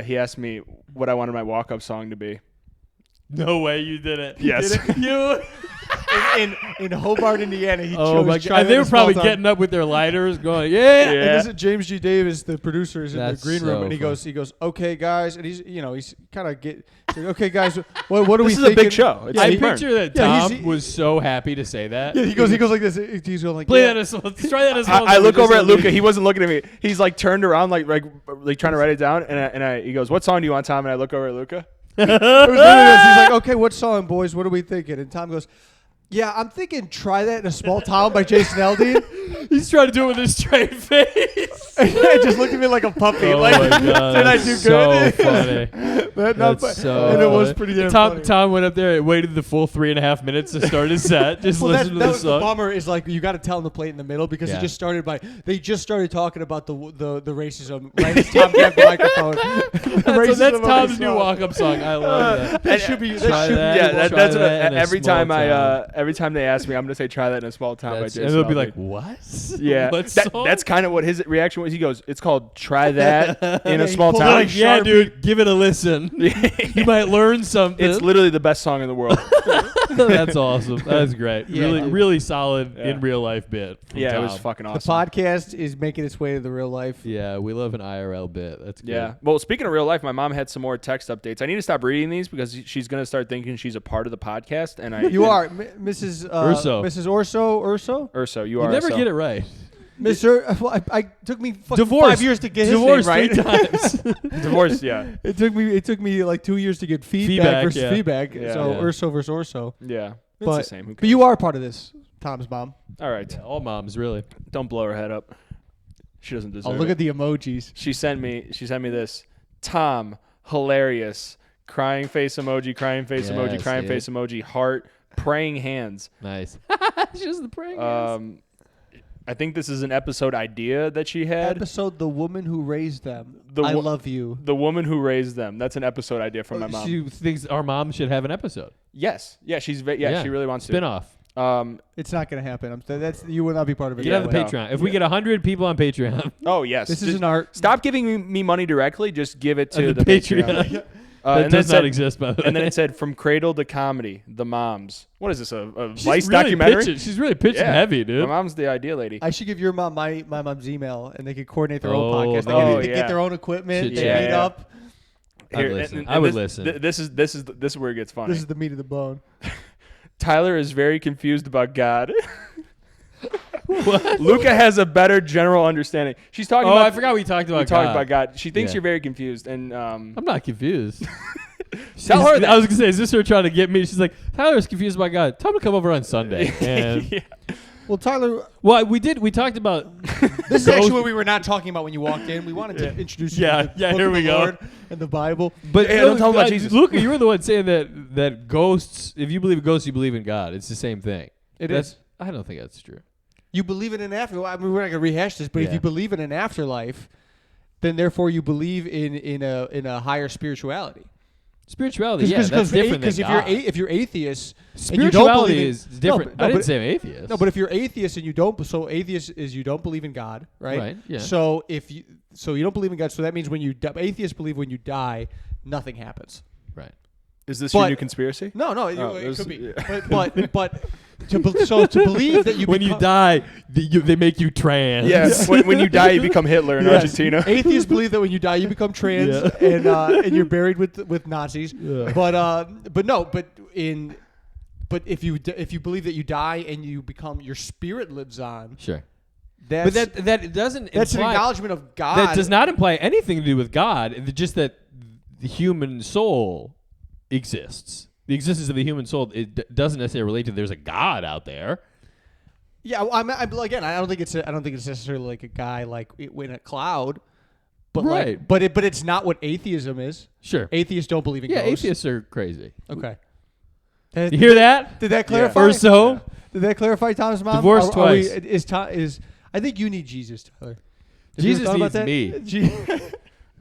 He asked me what I wanted my walk-up song to be. No way you did it. Yes. You. in Hobart, Indiana, he Oh chose my Try God! That They in were a Small probably Town. getting up with their lighters, going, "Yeah." And this is James G. Davis, the producer, is in the That's green room, so and he funny. goes, "Okay, guys," and he's kind of "Okay, guys, what are we This is thinking?" a big show. It's I Steve Byrne. picture that Yeah, Tom was so happy to say that. Yeah, he goes like this. He's going like, Play yeah. that. Try that as well. I look over at Luca. He wasn't looking at me. He's like turned around, like trying to write it down. And he goes, "What song do you want, Tom?" And I look over at Luca. It was literally this. He's like, "Okay, what song, boys? What are we thinking?" And Tom goes, "Yeah, I'm thinking Try That in a Small Town by Jason Aldean." He's trying to do it with his straight face. And he just looked at me like a puppy. Oh like, my God! did I That's do so good? funny. That's so and it was funny. pretty damn Tom, funny. Tom went up there and waited the full 3.5 minutes to start his set. Just Well, listen to that the was the song. bummer. Is like you got to tell him to play it in the middle because Yeah. they just started talking about the racism right as Tom grabbed the microphone. That's Tom's new walk-up song. I love that. That should be. Try that. Yeah, Try that's what that in a every small time town. every time they ask me, I'm gonna say "Try That in a Small Town" by Jason. And they'll be Aldean. like, "What?" Yeah, What song? that's kind of what his reaction was. He goes, "It's called Try That in a he Small pulled Town." out like, yeah, dude, give it a listen. You might learn something. It's literally the best song in the world. That's awesome. That's great. Yeah, really, dude. really solid Yeah. in real life bit. from Yeah, it was Tom. fucking The awesome. podcast is making its way to the real life. Yeah, we love an IRL bit. That's good. Yeah. Well, speaking of real life, my mom had some more text updates. I need to stop reading these because she's gonna start thinking she's a part of the podcast. And You are Mrs. Urso. Mrs. Urso. Urso. You You are. never Urso. get it right. Mr. Well, I took me fucking Divorced. 5 years to get his Divorced name right. 3 times. Divorced. Yeah. It took me like 2 years to get feedback Feedback, versus yeah. feedback. Yeah. So Yeah. Urso versus Urso. Yeah. It's But the same. Who but cares? you are part of this, Tom's mom. All right. All moms, really. Don't blow her head up. She doesn't deserve Oh, it. look at the emojis. She sent me this. Tom, hilarious. Crying face emoji, crying face emoji, Yes, crying dude. face emoji, heart, praying hands. Nice. Just the praying hands. I think this is an episode idea that she had. Episode The Woman Who Raised Them. The I wo- love you. The woman who raised them. That's an episode idea from my mom. She thinks our mom should have an episode. Yes. Yeah, she really wants to. Spin-off. It's not going to happen. You will not be part of it. You can have the no. Patreon. If we get 100 people on Patreon. Oh, yes. This is Just an art. Stop giving me money directly. Just give it to the the Patreon. that And then does it not said- exist, by the way. And then it said, from cradle to comedy, the moms. What is this, a She's Vice really documentary? She's really pitching Yeah. heavy, My dude. mom's the idea lady. I should give your mom my mom's email, and they could coordinate their Oh, own podcast. They, oh, they yeah. get their own equipment. Should They check. meet Yeah. up. I'd listen. I would listen. This is where it gets funny. This is the meat of the bone. Tyler is very confused about God. What? Luca has a better general understanding. She's talking Oh, about I forgot we talked about we talked God. about God. She thinks Yeah. you're very confused, and I'm not confused. tell her that. I was going to say, is this her trying to get me? She's like, Tyler's confused about God. Tell him to come over on Sunday. And Yeah. Well, Tyler, well, we talked about this is actually what we were not talking about when you walked in. We wanted to introduce you Yeah, to the yeah, book here of we the go. Lord and the Bible. But Hey, don't tell him about Jesus. Luca, you were the one saying that ghosts, if you believe in ghosts, you believe in God. It's the same thing. It That's- is. I don't think that's true. You believe in an afterlife. I mean, we're not going to rehash this, but if Yeah. you believe in an afterlife, then therefore you believe in a higher spirituality. Spirituality, that's different Because than if you're God. if you're atheist, Spirituality and you don't is different. No, I didn't but- say I'm atheist. No, but if you're atheist and you don't, so atheist is you don't believe in God, right? Right, yeah. So you don't believe in God, so that means when you atheists believe when you die, nothing happens. right. Is this But- your new conspiracy? No, Oh, it this- could be. yeah. But to believe that you When you become- die, they make you trans. Yes. when you die, you become Hitler in Yes. Argentina. Atheists believe that when you die, you become trans and you're buried with Nazis. Yeah. But if you believe that you die and you become your spirit lives on, Sure. that's But that doesn't that's an imply, acknowledgement of God. that does not imply anything to do with God. It's just that the human soul exists. The existence of the human soul doesn't necessarily relate to there's a God out there. Yeah, well, again, I don't think it's necessarily like a guy like in a cloud, but Right. but it's not what atheism is. Sure. Atheists don't believe in Yeah, ghosts. atheists are crazy. Okay. You hear that? Did that clarify? Or so? Did that clarify Tom's mom? Divorced twice. I think you need Jesus, Tyler. Have you Jesus ever thought about needs that? me.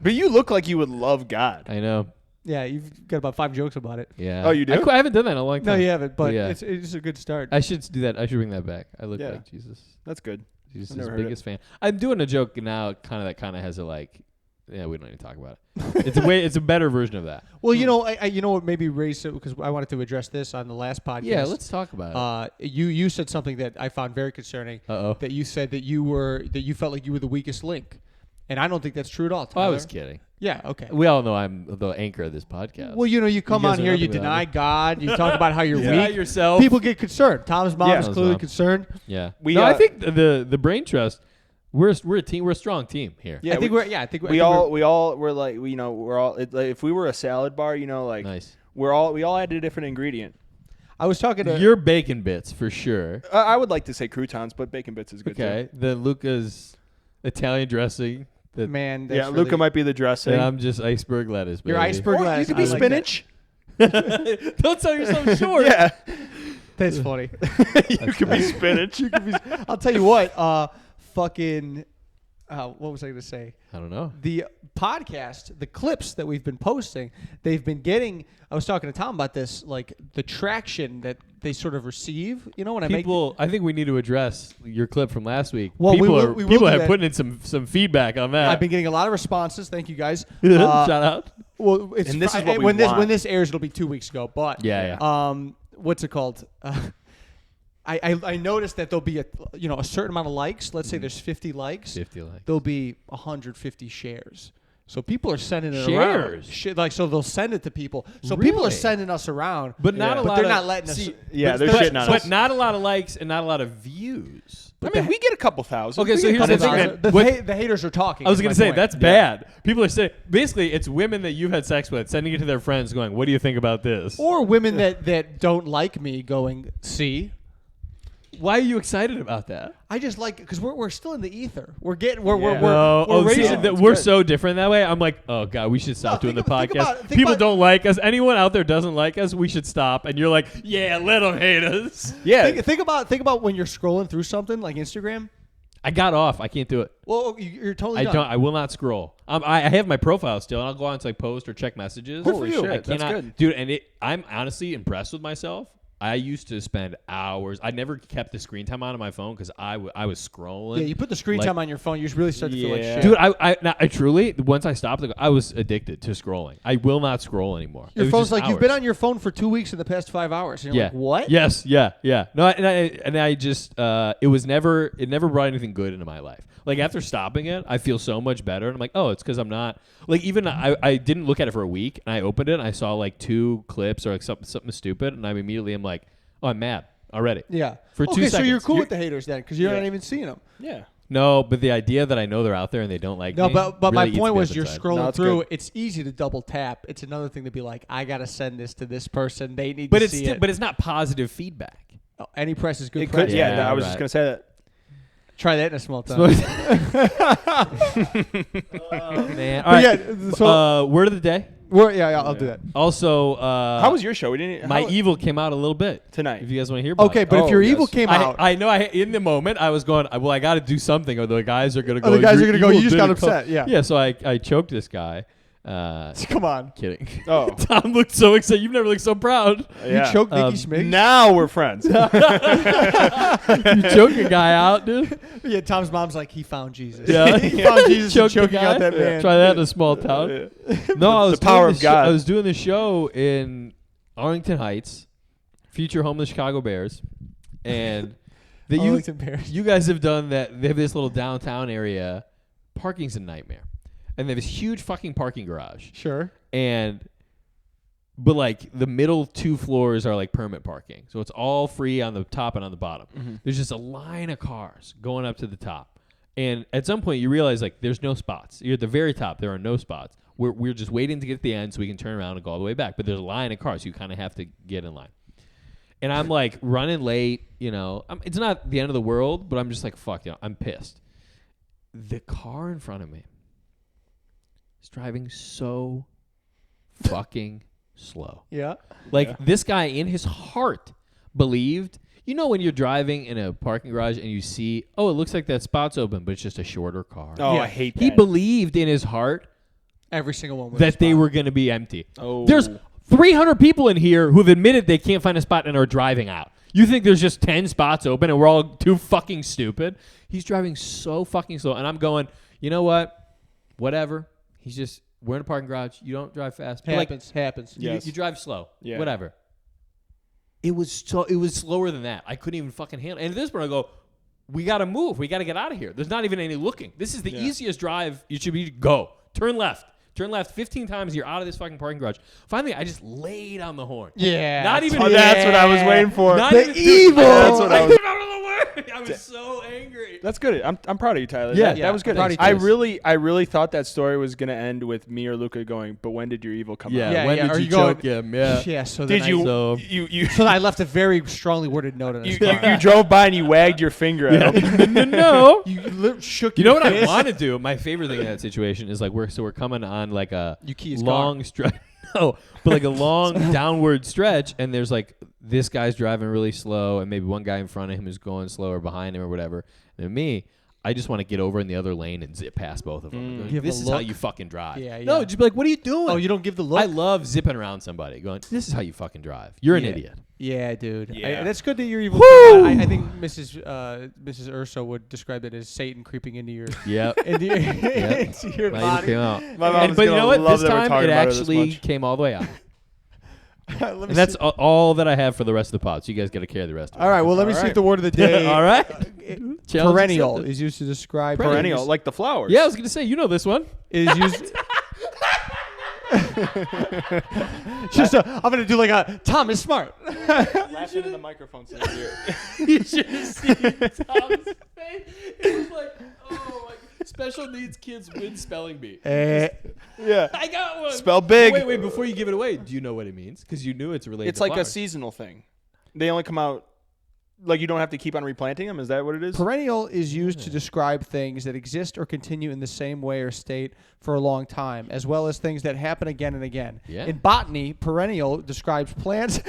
But you look like you would love God. I know. Yeah, you've got about 5 jokes about it. Yeah. Oh, you do? I haven't done that in a long time. No, you haven't, but Yeah. it's a good start. I should do that. I should bring that back. I look Yeah. like Jesus. That's good. Jesus' I've never heard biggest fan. I'm doing a joke now, kind of has a like Yeah, we don't need to talk about it. It's a better version of that. Well, you know, you know what maybe raised it because I wanted to address this on the last podcast. Yeah, let's talk about it. You said something that I found very concerning. That you said that you felt like you were the weakest link, and I don't think that's true at all. Oh, I Tyler. was kidding. Yeah. Okay. We all know I'm the anchor of this podcast. Well, you know, you come You guys on are here, nothing you without deny me. God, you talk about how you're Deny weak. yourself. People get concerned. Tom's mom Yeah. is Tom's clearly mom. concerned. Yeah. We, I think the brain trust. We're a team. We're a strong team here. Yeah, I think we all were like, you know, we're all like, if we were a salad bar, you know, like Nice. we all had a different ingredient. I was talking to Your bacon bits for sure. I would like to say croutons, but bacon bits is good Okay. Then Luca's Italian dressing. man. too. Yeah, Luca might be the dressing. And I'm just iceberg lettuce. Your baby. iceberg Or lettuce. you could be I like spinach. Don't sell yourself short. Yeah, That's funny. you could be spinach. You could be. I'll tell you what. Fucking. What was I going to say? I don't know. The podcast, the clips that we've been posting, they've been getting. I was talking to Tom about this, like the traction that they sort of receive. You know, when People, I think we need to address your clip from last week. Well, we people will- are we will people do have that. put in some feedback on that. I've been getting a lot of responses. Thank you guys. Shout out. Well, it's And this is Fri- what we when want. this airs, it'll be 2 weeks ago. But Yeah. what's it called? I noticed that there'll be a certain amount of likes. Let's say there's 50 likes. 50 likes. There'll be 150 shares. So people are sending it Shares? around. So they'll send it to people. So people are Really? sending us around. But not Yeah. a But lot. they're of, not letting us. see, Yeah, but- they're but- shitting on But us. not a lot of likes and not a lot of views. I mean, we get a couple thousand. Okay, We so get a here's the couple thing, thousand. man. The, What- the haters are talking. I was is going my to say point. that's bad. People are saying basically it's women that you've had sex with sending it to their friends, going, "What do you think about this?" Or women that don't like me going, see. Why are you excited about that? I just like because we're still in the ether. We're getting we're Yeah. we're see, raising. we're so different that way. I'm like, oh god, we should stop doing the think podcast. about- think People about- don't like us. Anyone out there doesn't like us. We should stop. And you're like, yeah, let them hate us. Yeah, Think about when you're scrolling through something like Instagram. I got off. I can't do it. Well, you're totally I done. don't. I will not scroll. I have my profile still, and I'll go on to like post or check messages. Good for you. I That's cannot, good. dude. And I'm honestly impressed with myself. I used to spend hours. I never kept the screen time on my phone because I was scrolling. Yeah, you put the screen like- time on your phone, you really start to feel like Yeah. shit. Dude, I truly once I stopped, I was addicted to scrolling. I will not scroll anymore. It your was phone's just like you've been hours. on your phone for 2 weeks in the past 5 hours. And you're Yeah. like, what? Yes. Yeah. Yeah. No. And I just it never brought anything good into my life. Like after stopping it, I feel so much better. And I'm like, oh, it's because I'm not like even I didn't look at it for a week, and I opened it and I saw like 2 clips or like something stupid, and I'm like, oh, I'm mad already. Yeah. For 2 okay, so you're seconds. cool with the haters then because you're Yeah. not even seeing them. yeah. No, but the idea that I know they're out there and they don't like No, me. but really my eats point me was up you're inside. scrolling No, it's through. good. It's easy to double tap. It's another thing to be like, I gotta send this to this person. They need But to it's see still, it. but it's not positive feedback. Oh, any press is good It press. could. Yeah, Yeah, I was right. just gonna say that. Try that in a small town. Oh man! But yeah, so word of the day. I'll do that. Also, How was your show? We didn't. my how- evil came out a little bit Tonight. If you guys want to hear about Okay, it. but if Oh, your yes. evil came out, I know. In the moment, I was going. Well, I got to do something, or the guys are gonna go. the guys are "Your gonna go, evil "You just did got a co-" upset, yeah. Yeah. So I choked this guy. come on, Kidding. Oh. Tom looked so excited. You've never looked so proud. Yeah. you choked Nikki Um, Smiggs. Now we're friends. You choked a guy out, dude. Yeah, Tom's mom's like, he found Jesus. Yeah. he found Jesus and Choked a choking out guy? that Yeah. man. Try that in a small town. No, I was The power doing of the God. I was doing the show in Arlington Heights, future home of the Chicago Bears, and the Arlington Bears. you guys have done that. They have this little downtown area. Parking's a nightmare, and they have this huge fucking parking garage. Sure. But like the middle 2 floors are like permit parking, so it's all free on the top and on the bottom. Mm-hmm. There's just a line of cars going up to the top, and at some point you realize like there's no spots. You're at the very top. There are no spots. We're just waiting to get to the end so we can turn around and go all the way back. But there's a line of cars. So you kind of have to get in line. And I'm like running late. It's not the end of the world, but I'm just like fuck. I'm pissed. The car in front of me is driving so fucking slow. Yeah. Like this guy in his heart believed, when you're driving in a parking garage and you see, oh, it looks like that spot's open, but it's just a shorter car. Oh, Yeah. I hate that. He believed in his heart Every single one was that a they spot. were going to be empty. Oh. There's 300 people in here who have admitted they can't find a spot and are driving out. You think there's just 10 spots open and we're all too fucking stupid? He's driving so fucking slow. And I'm going, you know what? Whatever. we're in a parking garage. You don't drive fast. But Happens. Yes. You drive slow. Yeah. Whatever. It was slower than that. I couldn't even fucking handle it. And at this point, I go, we got to move. We got to get out of here. There's not even any looking. This is the easiest drive you should be. Go. Turn left. Turn left 15 times. You're out of this fucking parking garage. Finally, I just laid on the horn. Yeah. Not even. Oh, that's what I was waiting for. Not The even, evil. That's what I was. Out of the way. I was so angry. That's good. I'm proud of you, Tyler. Yeah, that was good. I'm proud of you, I really thought that story was gonna end with me or Luca going, but when did your evil come out? Yeah, When yeah, did are you you going- choke him? Yeah. Yeah. So then Did you So- So I left a very strongly worded note on his car. you drove by and you wagged your finger at him. No. You shook. You know your what I fist. want to do? My favorite thing in that situation is like we're coming on like a You key his long stretch. No, but like a long downward stretch, and there's like this guy's driving really slow, and maybe one guy in front of him is going slower behind him or whatever. And me, I just want to get over in the other lane and zip past both of them. Going, Give this a is how look. you fucking drive. Yeah, No, yeah. just be like, what are you doing? Oh, you don't give the look. I love zipping around somebody, going, this is how you fucking drive. You're an Yeah. idiot. Yeah, dude. Yeah. That's good that you're evil. Woo! I think Mrs. Urso would describe it as Satan creeping into your Yep. into your, into your Might even body. came out. My mom's But you gonna know what? love This that we're time talking it about this actually much. came all the way out. Let me And that's see. all that I have for the rest of the pod. So you guys got to carry the rest of it. All right. Well, let me All see right. if the word of the day. All right. Challenge Perennial accepted. is used to describe Perennial, things- like the flowers. Yeah, I was going to say, you know this one. Is used. Just I'm gonna do like a Tom is smart. Laugh into the microphone so you hear it. You should have seen Tom's face. It was like, oh my God. Special needs kids win spelling bee. Yeah. I got one. Spell big. Wait, before you give it away, do you know what it means? Because you knew it's related It's to like a flowers. seasonal thing. They only come out, like you don't have to keep on replanting them. Is that what it is? Perennial is used to describe things that exist or continue in the same way or state for a long time, as well as things that happen again and again. Yeah. In botany, perennial describes plants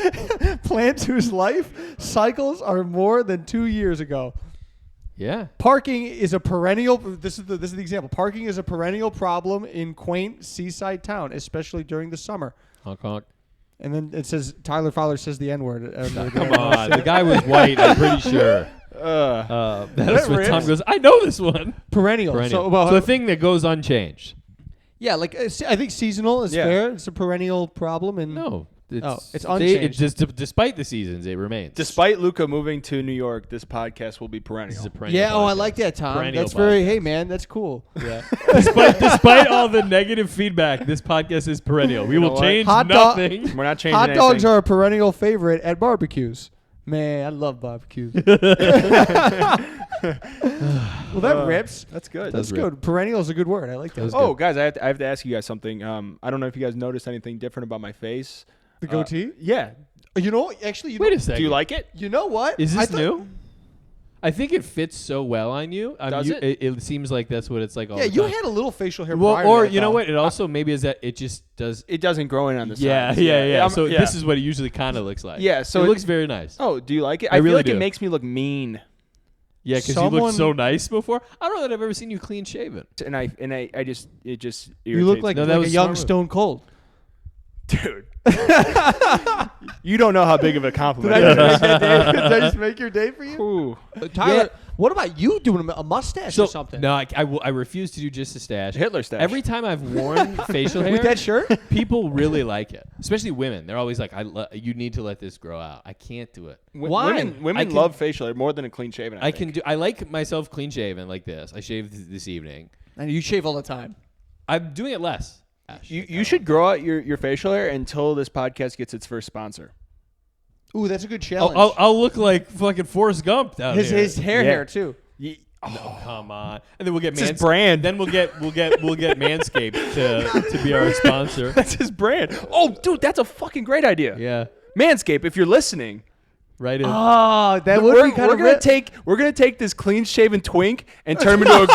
plants whose life cycles are more than 2 years ago. Yeah. Parking is a perennial. This is the example. Parking is a perennial problem in quaint seaside town, especially during the summer. Honk, honk. And then it says Tyler Fowler says the N word. Come on. The guy was white, I'm pretty sure. That's what Tom rips. goes, I know this one. Perennial. Perennial. So, well, So the thing that goes unchanged. yeah, like I think seasonal is Yeah. fair. It's a perennial problem, and No. it's unchanged. Despite the seasons, it remains. Despite Luca moving to New York, this podcast will be perennial. This is a perennial yeah. Oh, I podcast. like that, Tom. Perennial That's very. podcast. Hey, man, that's cool. Yeah. despite all the negative feedback, this podcast is perennial. We You know will what? change Hot dog- nothing. We're not changing Hot dogs anything. are a perennial favorite at barbecues. Man, I love barbecues. Well, that rips. That's good. That's rip. good. Perennial is a good word. I like that. was Oh, guys, I have to ask you guys something. I don't know if you guys noticed anything different about my face. The goatee. Yeah. You know, actually, Wait a second. Do you like it? You know what? Is I this thought- new? I think it fits so well on you. Does it? It seems like that's what it's like all Yeah, the you time. had a little facial hair. Well, prior to or that, you know though. what? It also maybe is that it just does. It doesn't grow in on the Yeah, sides. yeah. I'm- So yeah. this is what it usually kind of looks like. Yeah, so it it- looks very nice. Oh, do you like it? I I feel really like do. it makes me look mean. Yeah, because you Someone- looked so nice before. I don't know that I've ever seen you clean shaven. And I just it just You look irritates like, No, that like a was young smart move. Stone Cold. me. Dude. You don't know how big of a compliment. Did that is. Did I just make your day for you? Ooh. Tyler, what about you doing a mustache or something? No, I refuse to do just a stash. Hitler stash. Every time I've worn facial hair With that shirt? people really like it, especially women. They're always like, you need to let this grow out. I can't do it. Why? Women I can- love facial hair more than a clean shaven. I can do. I like myself clean shaven like this. I shaved this evening. And you shave all the time. I'm doing it less. You should grow out your facial hair until this podcast gets its first sponsor. Ooh, that's a good challenge. I'll look like fucking Forrest Gump down his here. his hair Yeah. hair too. Oh, come on. And then we'll get It's his brand. Then we'll get Manscaped to be our sponsor. That's his brand. Oh, dude, that's a fucking great idea. Yeah. Manscaped, if you're listening, Right in. Oh, that would we're, be kind we're of gonna take this clean shaven twink and turn him into a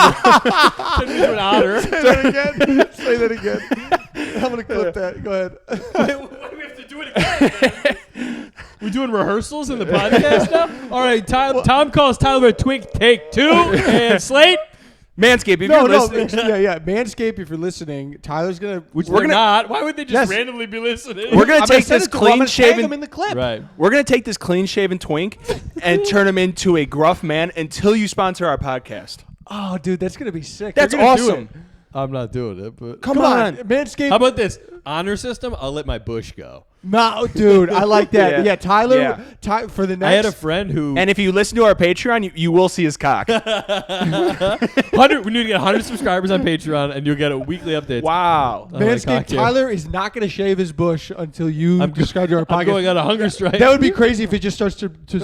an otter. Say that again. Say that again. I'm gonna clip that. Go ahead. What do we have to do it again? We're doing rehearsals in the podcast now? All right, Tom calls Tyler a twink. Take 2. And Slate. Manscaped. If No, you're listening, yeah. Manscaped, if you're listening, Tyler's gonna. Which We're we're gonna- not. Why would they just Yes. randomly be listening? we're gonna I'm take send this it to him. I'm clean gonna tag him in shaven. the clip. Right. We're gonna take this clean shaven twink and turn him into a gruff man until you sponsor our podcast. Oh, dude, that's gonna be sick. That's They're gonna do awesome. it. I'm not doing it, but Come on. Manscaped. how about this honor system? I'll let my bush go. No, dude, I like that. Yeah. Yeah, Tyler. Yeah. For the next. I had a friend who And if you listen to our Patreon, you will see his cock. 100. We need to get 100 subscribers on Patreon, and you'll get a weekly update. Wow. Manscaped. Tyler is not going to shave his bush until you describe to our podcast. I'm going on a hunger strike. That would be crazy if it just starts to protrude.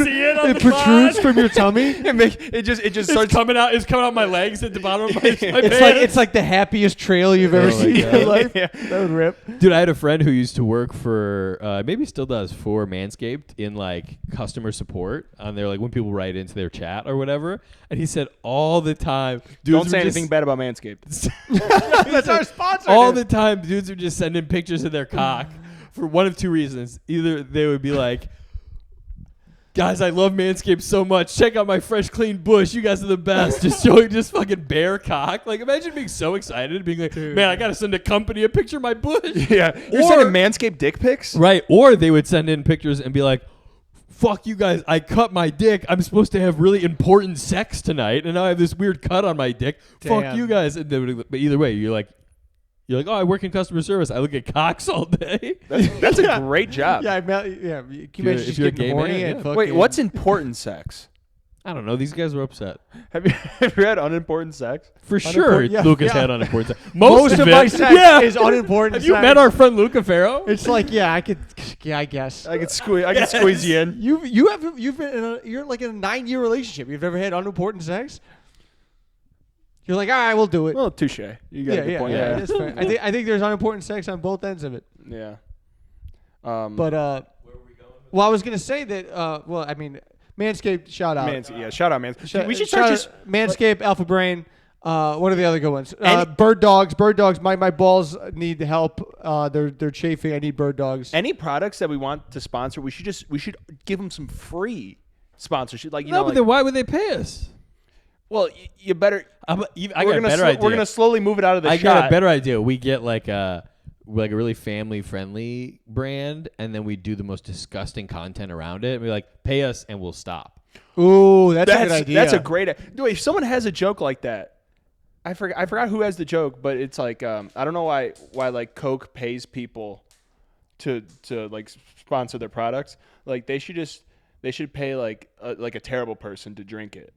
see it on It the protrudes pod? from your tummy. It just It's starts. coming out. It's coming out my legs at the bottom of my pants. It's like the happiest trail you've ever Oh my seen in God. your life. Yeah. That would rip. Dude, I had a friend who used to work for, maybe still does, for Manscaped in like customer support on their, like when people write into their chat or whatever. And he said all the time, dudes Don't say were anything just- bad about Manscaped. That's our sponsor. all dude. the time, dudes are just sending pictures of their cock for one of two reasons. Either they would be like, guys, I love Manscaped so much. Check out my fresh, clean bush. You guys are the best. Just showing just fucking bare cock. Like, imagine being so excited, being like, man, I got to send a company a picture of my bush. Yeah. You're Or- sending Manscaped dick pics? Right. Or they would send in pictures and be like, fuck you guys, I cut my dick. I'm supposed to have really important sex tonight, and now I have this weird cut on my dick. Fuck Damn. you guys. And they would, but either way, you're like, oh, I work in customer service. I look at cocks all day. That's a great job. Yeah, Can you imagine if just you're a getting gay horny man, and yeah. fucking... Wait, what's important sex? I don't know. These guys were upset. Have you had unimportant sex? For sure, yeah, Lucas yeah. had unimportant sex. Most of it, my sex yeah. is unimportant. Have you sex. met our friend Luca Farrow? It's like, yeah, I guess. I could squeeze you in. You've been you're like in a 9-year relationship. You've never had unimportant sex. You're like, all right, we'll do it. Well, touche. You got a good point. yeah. That's fair. I think there's unimportant sex on both ends of it. Yeah. But well, I was gonna say that. Well, I mean, Manscaped, shout out. Shout out, Manscaped. We should start just Manscaped, Alpha Brain. What are the other good ones? Any- Bird dogs. Bird dogs. My balls need help. They're chafing. I need bird dogs. any products that we want to sponsor. We should give them some free sponsorship. Like you No, know, but like, then why would they pay us? well, you better. I We're got a gonna better idea. We're gonna slowly move it out of the I shot. got a better idea. We get like a really family friendly brand, and then we do the most disgusting content around it. And we're like, pay us, and we'll stop. Ooh, that's a good idea. That's a great. Dude, if someone has a joke like that, I forgot who has the joke, but it's like I don't know why like Coke pays people to like sponsor their products. Like they should pay like a terrible person to drink it.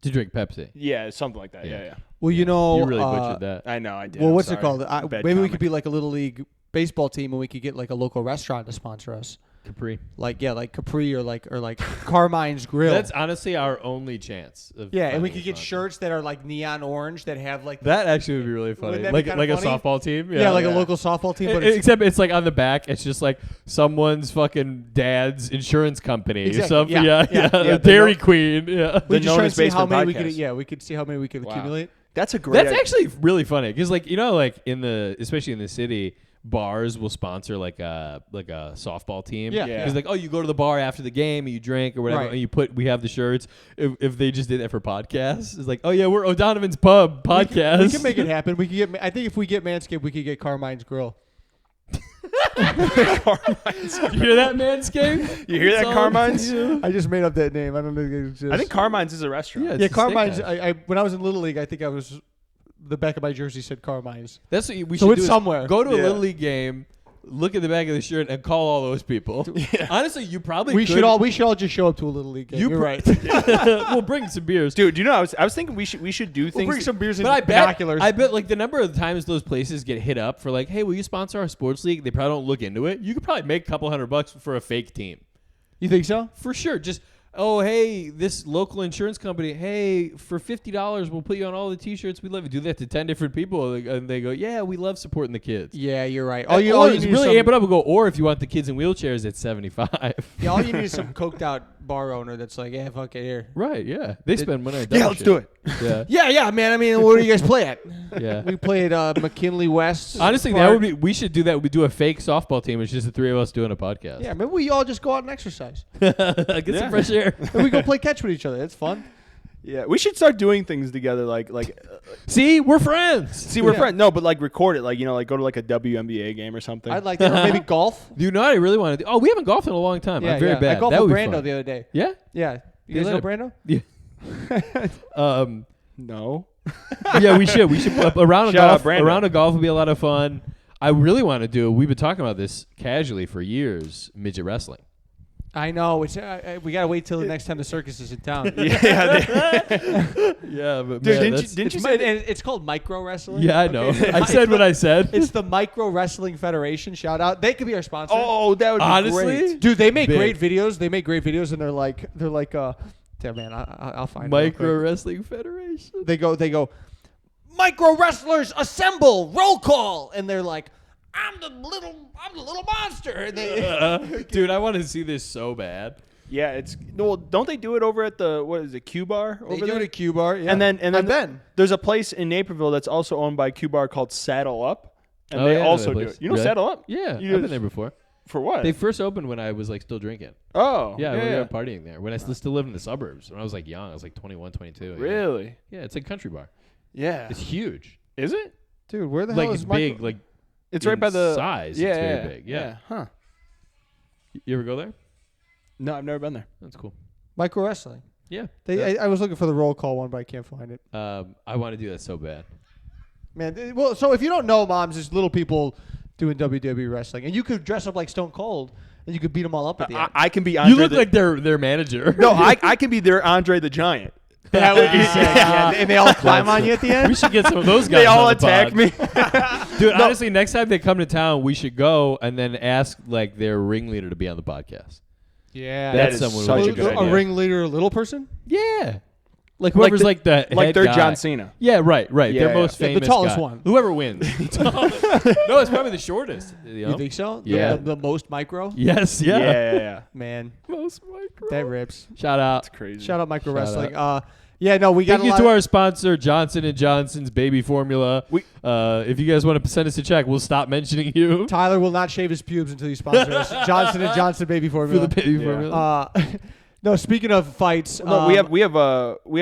To drink Pepsi. Yeah, something like that. Yeah. Yeah. Well, you know, You really butchered that. I know, I did. Well, I'm what's sorry. it called? Bad Maybe we comic. could be like a little league baseball team, and we could get like a local restaurant to sponsor us. Capri. Like Capri or like Carmine's Grill. That's honestly our only chance. Of yeah, and we finding could a get sponsor. shirts that are like neon orange that have like That actually would be really funny. Wouldn't that be Like kinda a funny? softball team. yeah, like a yeah. local softball team. But it's, Except it's like on the back, it's just like someone's fucking dad's insurance company. Exactly, Something. yeah, Yeah. yeah. Yeah, Dairy Queen. Yeah. we the just try Known to as see how Basement many we could. podcast. Yeah, we could see how many we could Wow. accumulate. That's a great. That's actually really funny because, like, you know, like especially in the city, bars will sponsor like a softball team. Yeah. Yeah. It's like, oh, you go to the bar after the game and you drink or whatever, Right. and we have the shirts. If they just did that for podcasts, it's like, oh yeah, we're O'Donovan's Pub podcast. We can make it happen. We can get. I think if we get Manscaped, we could get Carmine's Grill. You hear that, Manscaped? You hear that, It's all Carmine's? to you. I just made up that name. I don't think it exists. I think Carmine's is a restaurant. Yeah, Yeah, it's a Carmine's. steakhouse. I when I was in Little League, I think I was. The back of my jersey said Carmine's. That's what we So should it's do is somewhere. Go to a Yeah. little league game, look at the back of the shirt, and call all those people. Honestly, you probably We could. should all just show up to a Little League game. You You're pr- right. We'll bring some beers. Dude, you know, I was thinking we should do things. We'll bring some beers and But binoculars. I bet like the number of times those places get hit up for like, hey, will you sponsor our sports league? They probably don't look into it. You could probably make a couple $100 for a fake team. You think so? For sure. Just, oh, hey, this local insurance company, hey, for $50, we'll put you on all the T-shirts. We love it. Do that to 10 different people. And they go, yeah, we love supporting the kids. Yeah, you're right. Or All you it's need really is amp it up and go, or if you want the kids in wheelchairs, it's $75. yeah, all you need is some coked out bar owner that's like, yeah, fuck it here. Right, yeah. They spend money on Yeah, dumb let's shit. do it. Yeah, Yeah, man. I mean, where do you guys play at? yeah. We played McKinley West. Honestly, Park. that would be. We should do that. We do a fake softball team. It's just the three of us doing a podcast. Yeah, maybe we all just go out and exercise. Get Yeah. some fresh air. And we go play catch with each other. That's fun. Yeah, we should start doing things together. Like See, we're friends. see, we're Yeah. friends. No, but like record it. Like like go to like a WNBA game or something. I'd like that. Or maybe golf. Do you know what I really want to do? Oh, we haven't golfed in a long time. Yeah, I'm very yeah. bad. I golfed That with would be Brando fun. the other day. Yeah. Yeah. You You guys know let Brando? Yeah. no. Yeah, we should. We should around a Shout out golf. Brandon. Around a golf would be a lot of fun. I really want to do. We've been talking about this casually for years. Midget wrestling. I know. It's we gotta wait till the next time the circus is in town. Yeah, Yeah, but Dude, man, It's, it's called micro wrestling. yeah, I know. Okay. I said what I said. It's the Micro Wrestling Federation. Shout out. They could be our sponsor. oh, that would be Honestly? great. Dude, they make Big. great videos. They make great videos, and they're like, damn man, I'll find it real Micro quick. Wrestling Federation. They go, micro wrestlers assemble, roll call, and they're like, I'm the little monster. And they, Dude, I want to see this so bad. Yeah, it's well. Don't they do it over at the what is it, Q Bar over they do there? it at Q Bar, yeah. And then I've been. there's a place in Naperville that's also owned by Q Bar called Saddle Up, and Oh, they yeah, I know also that do place. it. You know Really? Saddle Up? Yeah, You I've been there before. For what? They first opened when I was like still drinking. oh, Yeah, we were partying there when I still lived in the suburbs. When I was like young, I was like 21, 22. yeah. Really? Yeah, it's like a country bar. Yeah. It's huge. Is it? Dude, where the Like hell it's is big. Micro? Like It's right in by the size. Yeah, It's very yeah, big. Yeah. Huh. You ever go there? No, I've never been there. That's cool. Micro wrestling. Yeah. I was looking for the roll call one, but I can't find it. I want to do that so bad. Man, well, so if you don't know, moms, there's little people doing WWE wrestling, and you could dress up like Stone Cold, and you could beat them all up at the end. I can be Andre You look the, like their manager. No, I can be their Andre the Giant. That would be sick. Yeah, and they all climb on you at the end. We should get some of those guys. They all on the attack pod. me. Dude. Honestly, next time they come to town, we should go and then ask like their ringleader to be on the podcast. Yeah, That's is someone such we a should good go. a idea. ringleader, a little person. Yeah. Like whoever's the- like the like head their guy. John Cena. Yeah, right. Yeah, Their most yeah. The famous tallest guy. one. Whoever wins. No, it's probably the shortest. You know? You think so? Yeah. The most micro. Yes. Yeah, Yeah. yeah. Man, Most micro. that rips. Shout out. It's crazy. Shout out micro Shout wrestling. Yeah, no, we got Thank a you lot to of- our sponsor, Johnson & Johnson's Baby Formula. If you guys want to send us a check, we'll stop mentioning you Tyler will not shave his pubes until you sponsor us. Johnson & Johnson baby for formula. the Baby Yeah. Formula. No, speaking of fights, No, we have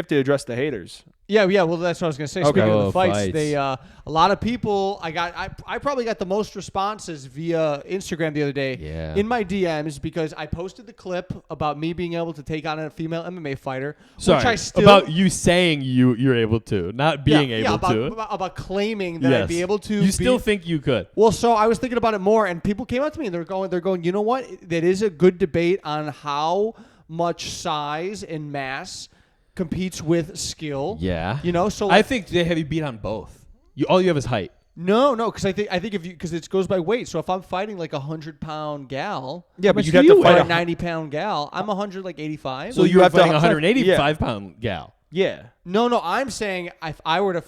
to address the haters. Yeah. Well, that's what I was gonna say. Okay. Speaking of Oh, the fights, fights. they a lot of people. I probably got the most responses via Instagram the other day. Yeah. In my DMs because I posted the clip about me being able to take on a female MMA fighter. Sorry, which I still, about you saying you're able to, not being able about, to. About claiming that I'd be able to. You still think you could. Well, so I was thinking about it more, and people came up to me and they're going, you know what? That is a good debate on how much size and mass competes with skill. Yeah. You know, so I like, think they have you beat on both. All you have is height. no, because I think if you because it goes by weight. So if I'm fighting like 100-pound gal, Yeah, much but you'd do have you to weigh? fight or a 90-pound gal, I'm 100 like 85. So you you're have to- fighting a 185-pound gal. Yeah. No, I'm saying if I were to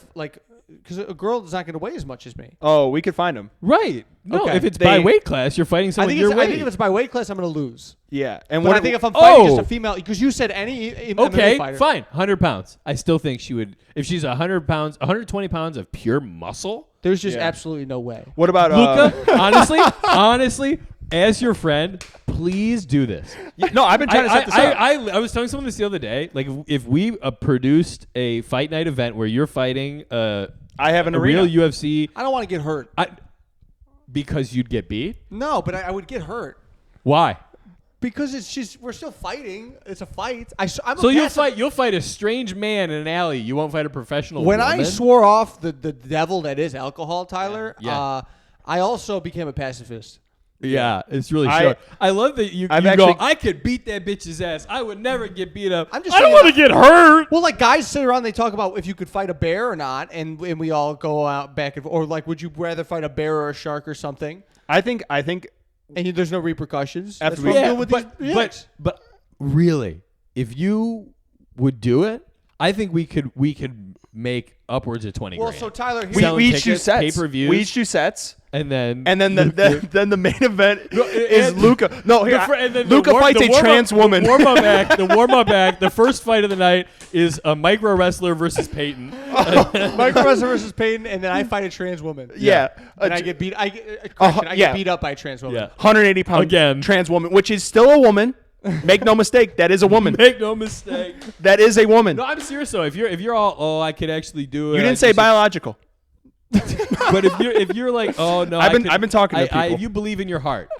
because a girl is not going to weigh as much as me. Oh, we could find them. Right. No, Okay. if it's by They- weight class, you're fighting I someone think your weight. if it's by weight class, I'm going to lose. Yeah. And But what I think if I'm fighting just Oh. a female, because you said any MMA Okay, fighter. fine. 100 pounds. I still think she would, if she's 100 pounds, 120 pounds of pure muscle. There's just Yeah. absolutely no way. what about Luca, honestly, as your friend, please do this. No, I've been trying to set this up. I was telling someone this the other day. Like, if we produced a fight night event where you're fighting I have an a arena. real UFC, I don't want to get hurt. because you'd get beat. No, but I would get hurt. Why? Because we're still fighting. It's a fight. I'm So a you'll fight a strange man in an alley. You won't fight a professional When woman? I swore off the devil that is alcohol, Tyler, Yeah. I also became a pacifist. Yeah, it's really I- short. I love that you go, actually- I could beat that bitch's ass. I would never get beat up. I'm just I don't saying want to get hurt. Well, like guys sit around, they talk about if you could fight a bear or not, and we all go out back and forth. Or like, would you rather fight a bear or a shark or something? I think And there's no repercussions. After That's we- what I'm Yeah, doing with but, these but, chicks. but really, if you would do it, I think we could make upwards of 20 Well, grand. so Tyler, we, Selling we each do tickets, sets. pay-per-views. We each do sets. and then And then the main event is and- Luca. No, here, and then Luca fights a trans woman. The warm up act. The first fight of the night is a micro wrestler versus Peyton. Micro wrestler versus Peyton, and then I fight a trans woman. Yeah. And I get beat. I get yeah. beat up by a trans woman. Yeah. 180 pound Again. trans woman, which is still a woman. Make no mistake, that is a woman. Make no mistake. That is a woman. No, I'm serious though. If you're all, I could actually do it. You I didn't say just- biological. But if you're like, oh no, I've been talking to people. if you believe in your heart,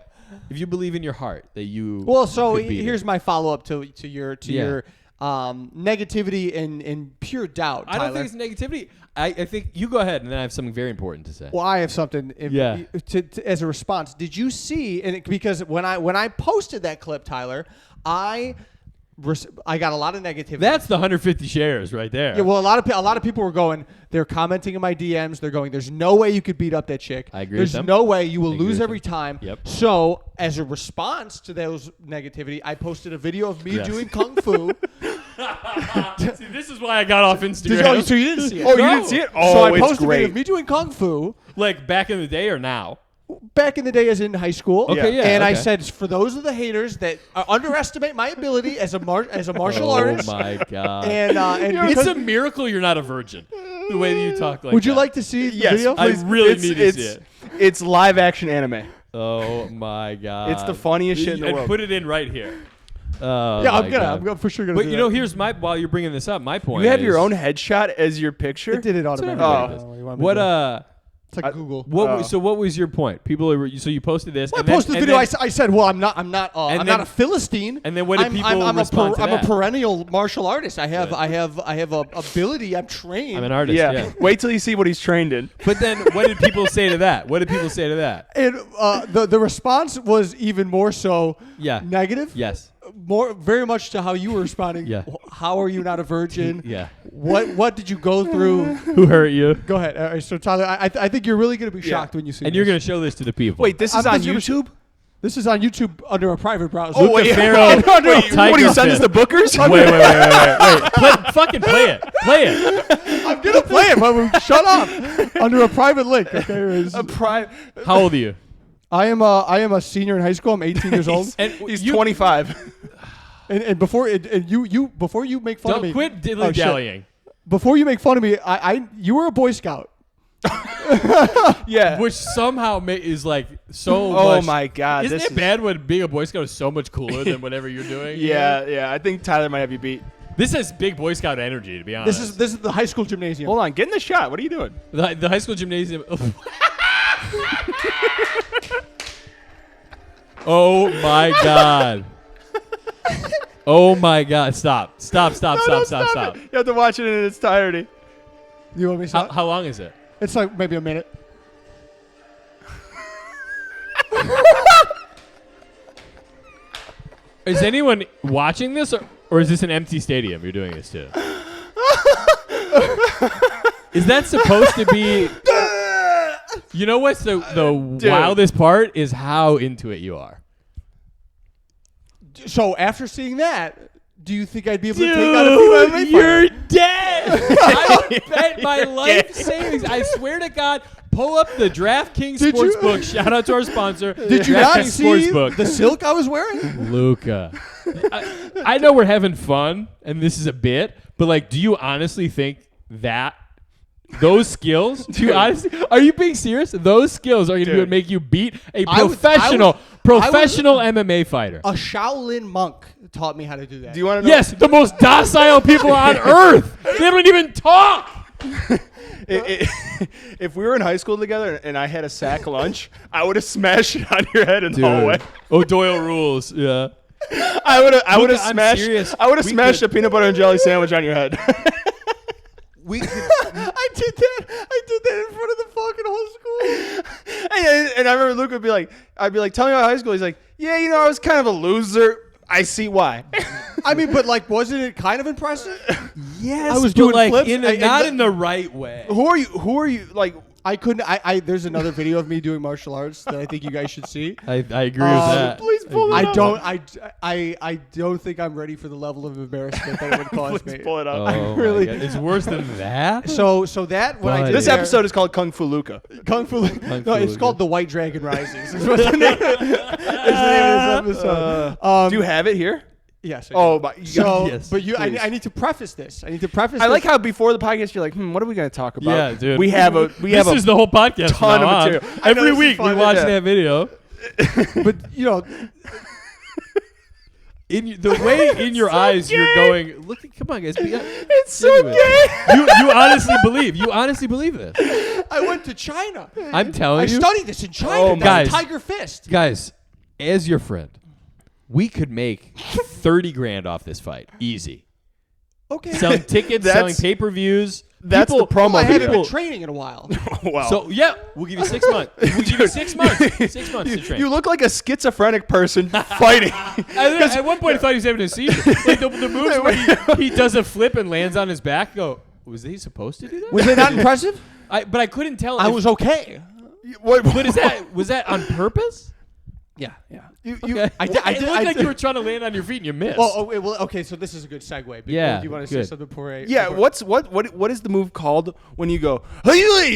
that you Well, so could beat here's it. my follow up to your Yeah. negativity and pure doubt. I don't Tyler. think it's negativity. I think you go ahead, and then I have something very important to say. Well, I have something. To, as a response, did you see? Because when I posted that clip, Tyler, I got a lot of negativity. That's the 150 shares right there. Yeah, well, a lot of people were going. They're commenting in my DMs. They're going, "There's no way you could beat up that chick. I agree There's with them. no way you will I agree lose with every them. time." Yep. So, as a response to those negativity, I posted a video of me Yes. doing kung fu. See, this is why I got off Instagram. So you didn't see it? Oh, you didn't see it? So Oh, I it's posted a video of great. me doing kung fu Like back in the day or now? back in the day, as in high school. Okay, yeah, And I okay. said, for those of the haters that underestimate my ability as a martial artist, Oh my god! and it's because, a miracle you're not a virgin. The way that you talk like would you that. like to see the Yes, video? I please. really need to see it. It's live action anime. Oh my god! It's the funniest shit in the And world. put it in right here. Oh Yeah, my God. I'm for sure gonna. But do you that. know, here's my. While you're bringing this up, my point. You have your is- own headshot as your picture. it did it That's what automatically. everybody does. You want me What to- It's like I- Google. What? Oh. So what was your point? People are. So you posted this. Well, I and then- posted the and video. then- I said, well, I'm not then- a Philistine. and then what did people I'm respond to I'm that? a perennial martial artist. I have Good. I have a ability. I'm trained. I'm an artist. Yeah. Yeah. Wait till you see what he's trained in. But then, what did people say to that? What did people say to that? And the response was even more so Yeah. negative. Yes. Very much to how you were responding. Yeah. How are you not a virgin? Yeah. What did you go through? Who hurt you? Go ahead. All right, so Tyler, I think you're really going to be Yeah. shocked when you see. And you're this. gonna show this to the people. Wait, this is I'm on just- YouTube? This is on YouTube under a private browser. Oh, wait. Farrell, Wait, what do you send us Tiger the bookers? wait. Fucking play it. Play it. I'm gonna play it, but shut up. Under a private link. Okay. It's- How old are you? I am a senior in high school. I'm 18 years old. And He's you, 25. And before before you make fun of Don't me, quit Oh, dilly shit. dallying. Before you make fun of me, you were a Boy Scout. Yeah. Which somehow is like so Oh much. my God. Isn't this it is- bad when being a Boy Scout is so much cooler than whatever you're doing? Yeah. I think Tyler might have you beat. This has big Boy Scout energy, to be honest. This is the high school gymnasium. Hold on. Get in the shot. What are you doing? The high school gymnasium. Oh my God. Oh my God. Stop. No, stop it. You have to watch it in its entirety. You want me to stop? How long is it? It's like maybe a minute. Is anyone watching this, or is this an empty stadium you're doing this to? Is that supposed to be? You know what's the Dude. wildest part is how into it you are. So after seeing that, do you think I'd be able to take out a female MMA You're fighter? dead. I bet my life savings. I swear to God. Pull up the DraftKings Did you- Sportsbook. Shout out to our sponsor. Did you not DraftKings see Sportsbook. the silk I was wearing? Luca. I know we're having fun and this is a bit, but like, do you honestly think that those skills? Do you honestly? Are you being serious? Those skills are going to Dude. make you beat a I was- professional MMA fighter. A Shaolin monk taught me how to do that. Do you want to know? Yes, the most docile people on earth. They don't even talk. If we were in high school together and I had a sack lunch, I would have smashed it on your head in the hallway. O'Doyle rules. Yeah. I would have I'm smashed. serious. I would have We smashed could- a peanut butter and jelly sandwich on your head. We. I did that in front of the fucking whole school. and I remember Luke would be like, I'd be like, tell me about high school. He's like, yeah, you know, I was kind of a loser. I see why. I mean, but like, wasn't it kind of impressive? Yes, I was but doing like flips. not in the right way. Who are you? Like, I couldn't. There's another video of me doing martial arts that I think you guys should see. I agree with that. please pull it I up. don't. I don't think I'm ready for the level of embarrassment that it would cause Please me. pull it up. Oh, really- my God. It's worse than that. So that when I But- did This there- episode is called Kung Fu Luca. Kung Fu. Fu No, it's Luca. called The White Dragon Rises. Is what the name, is the name of this episode. Do you have it here? Yes. I Oh, do. my. So, Yes, but you, please. I need to preface this. I like how before the podcast you're like, what are we going to talk about? Yeah, dude. We have This is the whole podcast. from ton now of on. material. I know Every this is week we fun, watch yeah. that video. but you know, The way in your eyes you're going. Look, come on, guys. It's so Genuine. gay. You honestly believe. You honestly believe this. I went to China. I'm telling I you, studied this in China. Oh, That's guys. Tiger Fist. guys. As your friend, we could make 30 grand off this fight, easy. Okay. selling tickets, selling pay-per-views. That's the promo I haven't video. been training in a while. Wow. So yeah, we'll give you 6 months. We'll give you 6 months. 6 months to train. You look like a schizophrenic person fighting. At one point, I thought he was having a seizure. Like the moves where he does a flip and lands on his back. Go, was he supposed to do that? Was it not impressive? But I couldn't tell. I was okay. What is that? Was that on purpose? Yeah. Okay. I did. It looked like you were trying to land on your feet and you missed. Well, okay. So this is a good segue. Yeah, Do you want to say good. something before I? Yeah, before- what is the move called when you go, hey,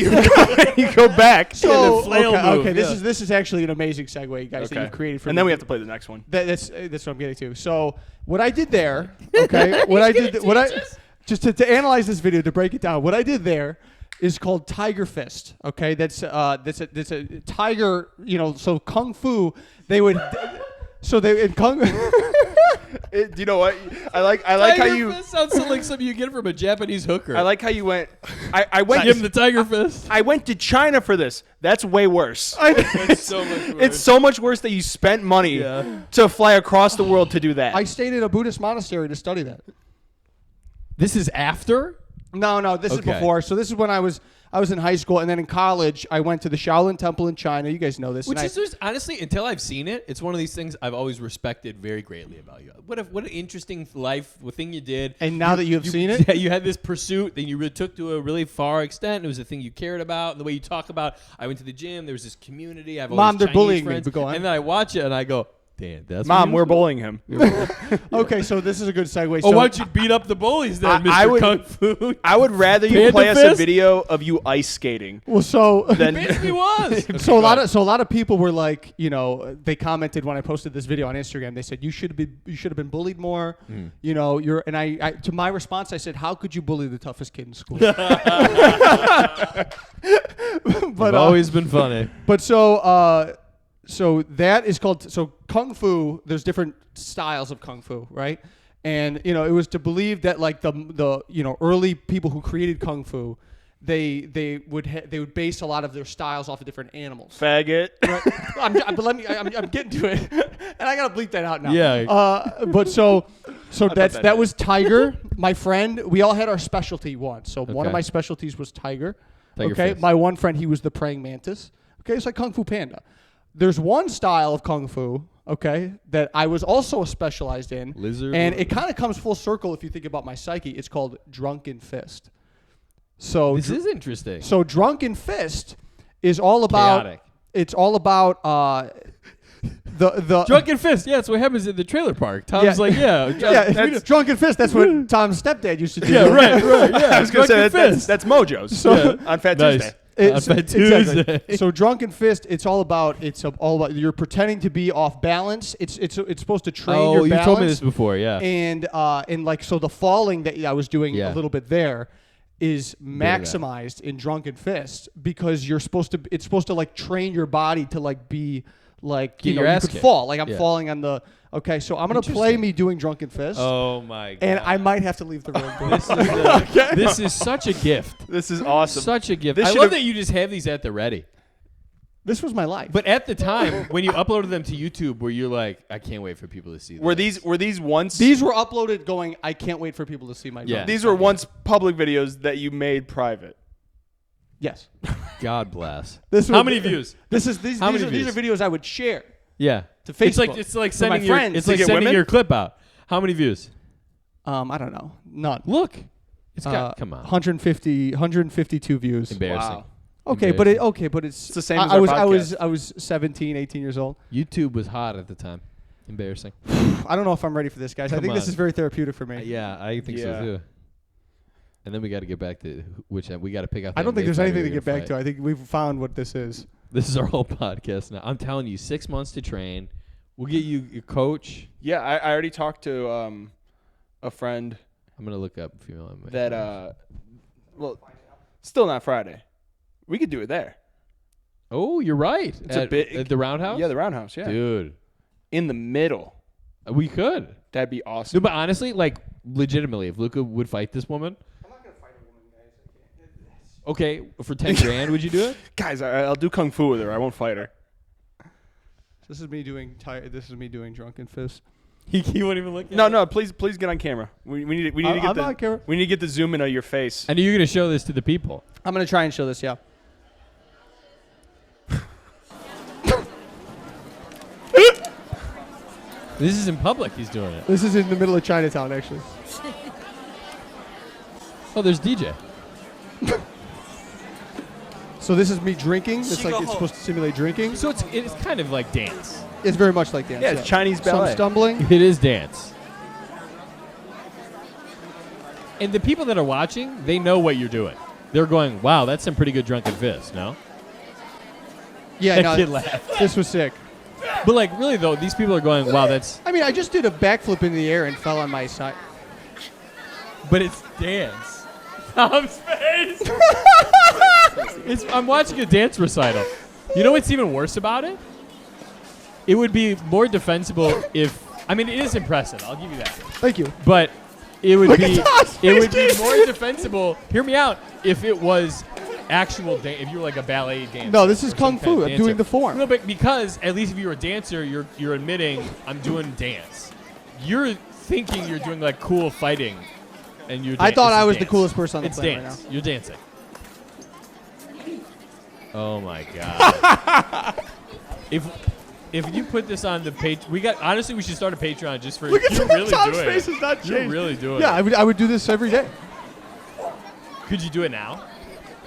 you go back? So the flail okay, move, this is actually an amazing segue, guys, that you've created for and me. then we have to play the next one. That's what I'm getting to. So what I did there, okay, just to analyze this video, to break it down, what I did there is called Tiger Fist. Okay, that's a tiger. So kung fu, they would. So they in kung. Do you know what? I like how you. Fist sounds like something you get from a Japanese hooker. I like how you went. I went. Give him the tiger fist. I went to China for this. That's way worse. It's so much worse. It's so much worse that you spent money to fly across the world to do that. I stayed in a Buddhist monastery to study that. This is after? No, this is Okay. before. So this is when I was in high school, and then in college, I went to the Shaolin Temple in China. You guys know this. Which and is just, honestly, until I've seen it, it's one of these things I've always respected very greatly about you. What an interesting life thing you did. And now that you have seen it? Yeah, you had this pursuit that you really took to a really far extent. It was a thing you cared about. And the way you talk about, I went to the gym, there was this community. I have all Mom, these they're Chinese bullying me, friends. but go on. And then I watch it and I go, damn, that's Mom, we're what bullying him. Okay, so this is a good segue. Oh, So why don't you beat up the bullies then, I Mr. would- Kung Fu? I would rather you Panda play us a fist? video of you ice skating well, so than Basically was. so a lot of people were like, they commented when I posted this video on Instagram. They said you should have been bullied more. I to my response, I said, how could you bully the toughest kid in school? But always been funny. But so that is called kung fu. There's different styles of kung fu, right? And it was to believe that like the early people who created kung fu, they would base a lot of their styles off of different animals. faggot. Right? I'm getting to it, and I gotta bleep that out now. Yeah. But that that was tiger. My friend, we all had our specialty once. So one of Okay. my specialties was tiger. Tiger okay. fist. My one friend, he was the praying mantis. Okay, it's like Kung Fu Panda. There's one style of kung fu, okay, that I was also specialized in. Lizard. And it kind of comes full circle if you think about my psyche. It's called Drunken Fist. So This is interesting. so Drunken Fist is all about Chaotic. it's all about the Drunken Fist. Yeah, that's what happens at the trailer park. Tom's Yeah. like, that's Drunken Fist. That's what Tom's stepdad used to do. Yeah, right. Yeah, I was gonna say Drunken that's Fist. Mojo's on Fat Nice. Tuesday. On Fat Tuesday. Exactly. So Drunken Fist, it's all about you're pretending to be off balance. It's supposed to train Oh, your you balance. told me this before, yeah. And like so the falling that I was doing Yeah. a little bit there is maximized in Drunken Fist because it's supposed to like train your body to like be like Get you your ass could kicked. fall. Like I'm Yeah. falling on the so I'm gonna play Interesting. me doing Drunken Fist. Oh my god. And I might have to leave the room. This is such a gift. This is awesome. Such a gift. This I should've- love that you just have these at the ready. This was my life. But at the time, when you uploaded them to YouTube, where you're like, I can't wait for people to see this. Were these once These were uploaded going, I can't wait for people to see my Yeah. these were once public videos that you made private? Yes. God bless. This How was- many views? These How many are views? videos I would share. Yeah. To It's like Facebook. sending my your friends. it's To like get sending women? your clip out. How many views? I don't know. None. Look. It's got come on. 152 views. Embarrassing. Wow. Okay, but it's the same I, as I our was podcast. I was 17, 18 years old. YouTube was hot at the time. Embarrassing. I don't know if I'm ready for this, guys. I Come think this on. is very therapeutic for me. Yeah, I think Yeah. so too. And then we got to get back to which we got to pick out. I don't think there's anything to get back to. to. I think we've found what this is. This is our whole podcast now. I'm telling you, 6 months to train. We'll get you your coach. Yeah, I already talked to a friend I'm gonna look up female MMA. that well, still not Friday. We could do it there. Oh, you're right. It's a big- at the Roundhouse. Yeah, the Roundhouse. Yeah, Dude, in the middle. we could. That'd be No, awesome. but honestly, like legitimately, if Luca would fight this woman, I'm not gonna fight a woman, guys. okay, for 10 grand, would you do it? Guys, I'll do kung fu with her. I won't fight her. This is me doing Drunken Fist. He won't even look at it. No, please get on camera. We need to I'm get on camera. we need to get the zoom in on your face. And you're going to show this to the people. I'm gonna try and show this. Yeah. This is in public. He's doing it. This is in the middle of Chinatown, actually. Oh, there's DJ. So this is me drinking. It's like it's supposed to simulate drinking. So it's kind of like dance. It's very much like dance. Yeah, it's Chinese So I'm ballet. stumbling. It is dance. And the people that are watching, they know what you're doing. They're going, wow, that's some pretty good drunken fist, no? Yeah, That no, kid laughed. this was sick. But like, really though, these people are going, wow, that's... I mean, I just did a backflip in the air and fell on my side. But it's dance. Tom's face! I'm watching a dance recital. You know what's even worse about it? It would be more defensible if... I mean, it is impressive. I'll give you that. Thank you. But it would Look be at Tom's it face, would be Jason. more defensible. Hear me out. If it was actual dance, if you were like a ballet dancer. No, this is or kung some kind fu. of I'm dancer. doing the form. No, but because at least if you're a dancer, you're admitting I'm doing dance. You're thinking you're doing like cool fighting, and you're. I thought this I is was the dance. coolest person on the It's planet dance. right You're dancing. Oh my god. If you put this on the page, honestly we should start a Patreon just for Look at you're Tom's really doing face it. is not You're changed. really doing Yeah, it. I would do this every day. Could you do it now?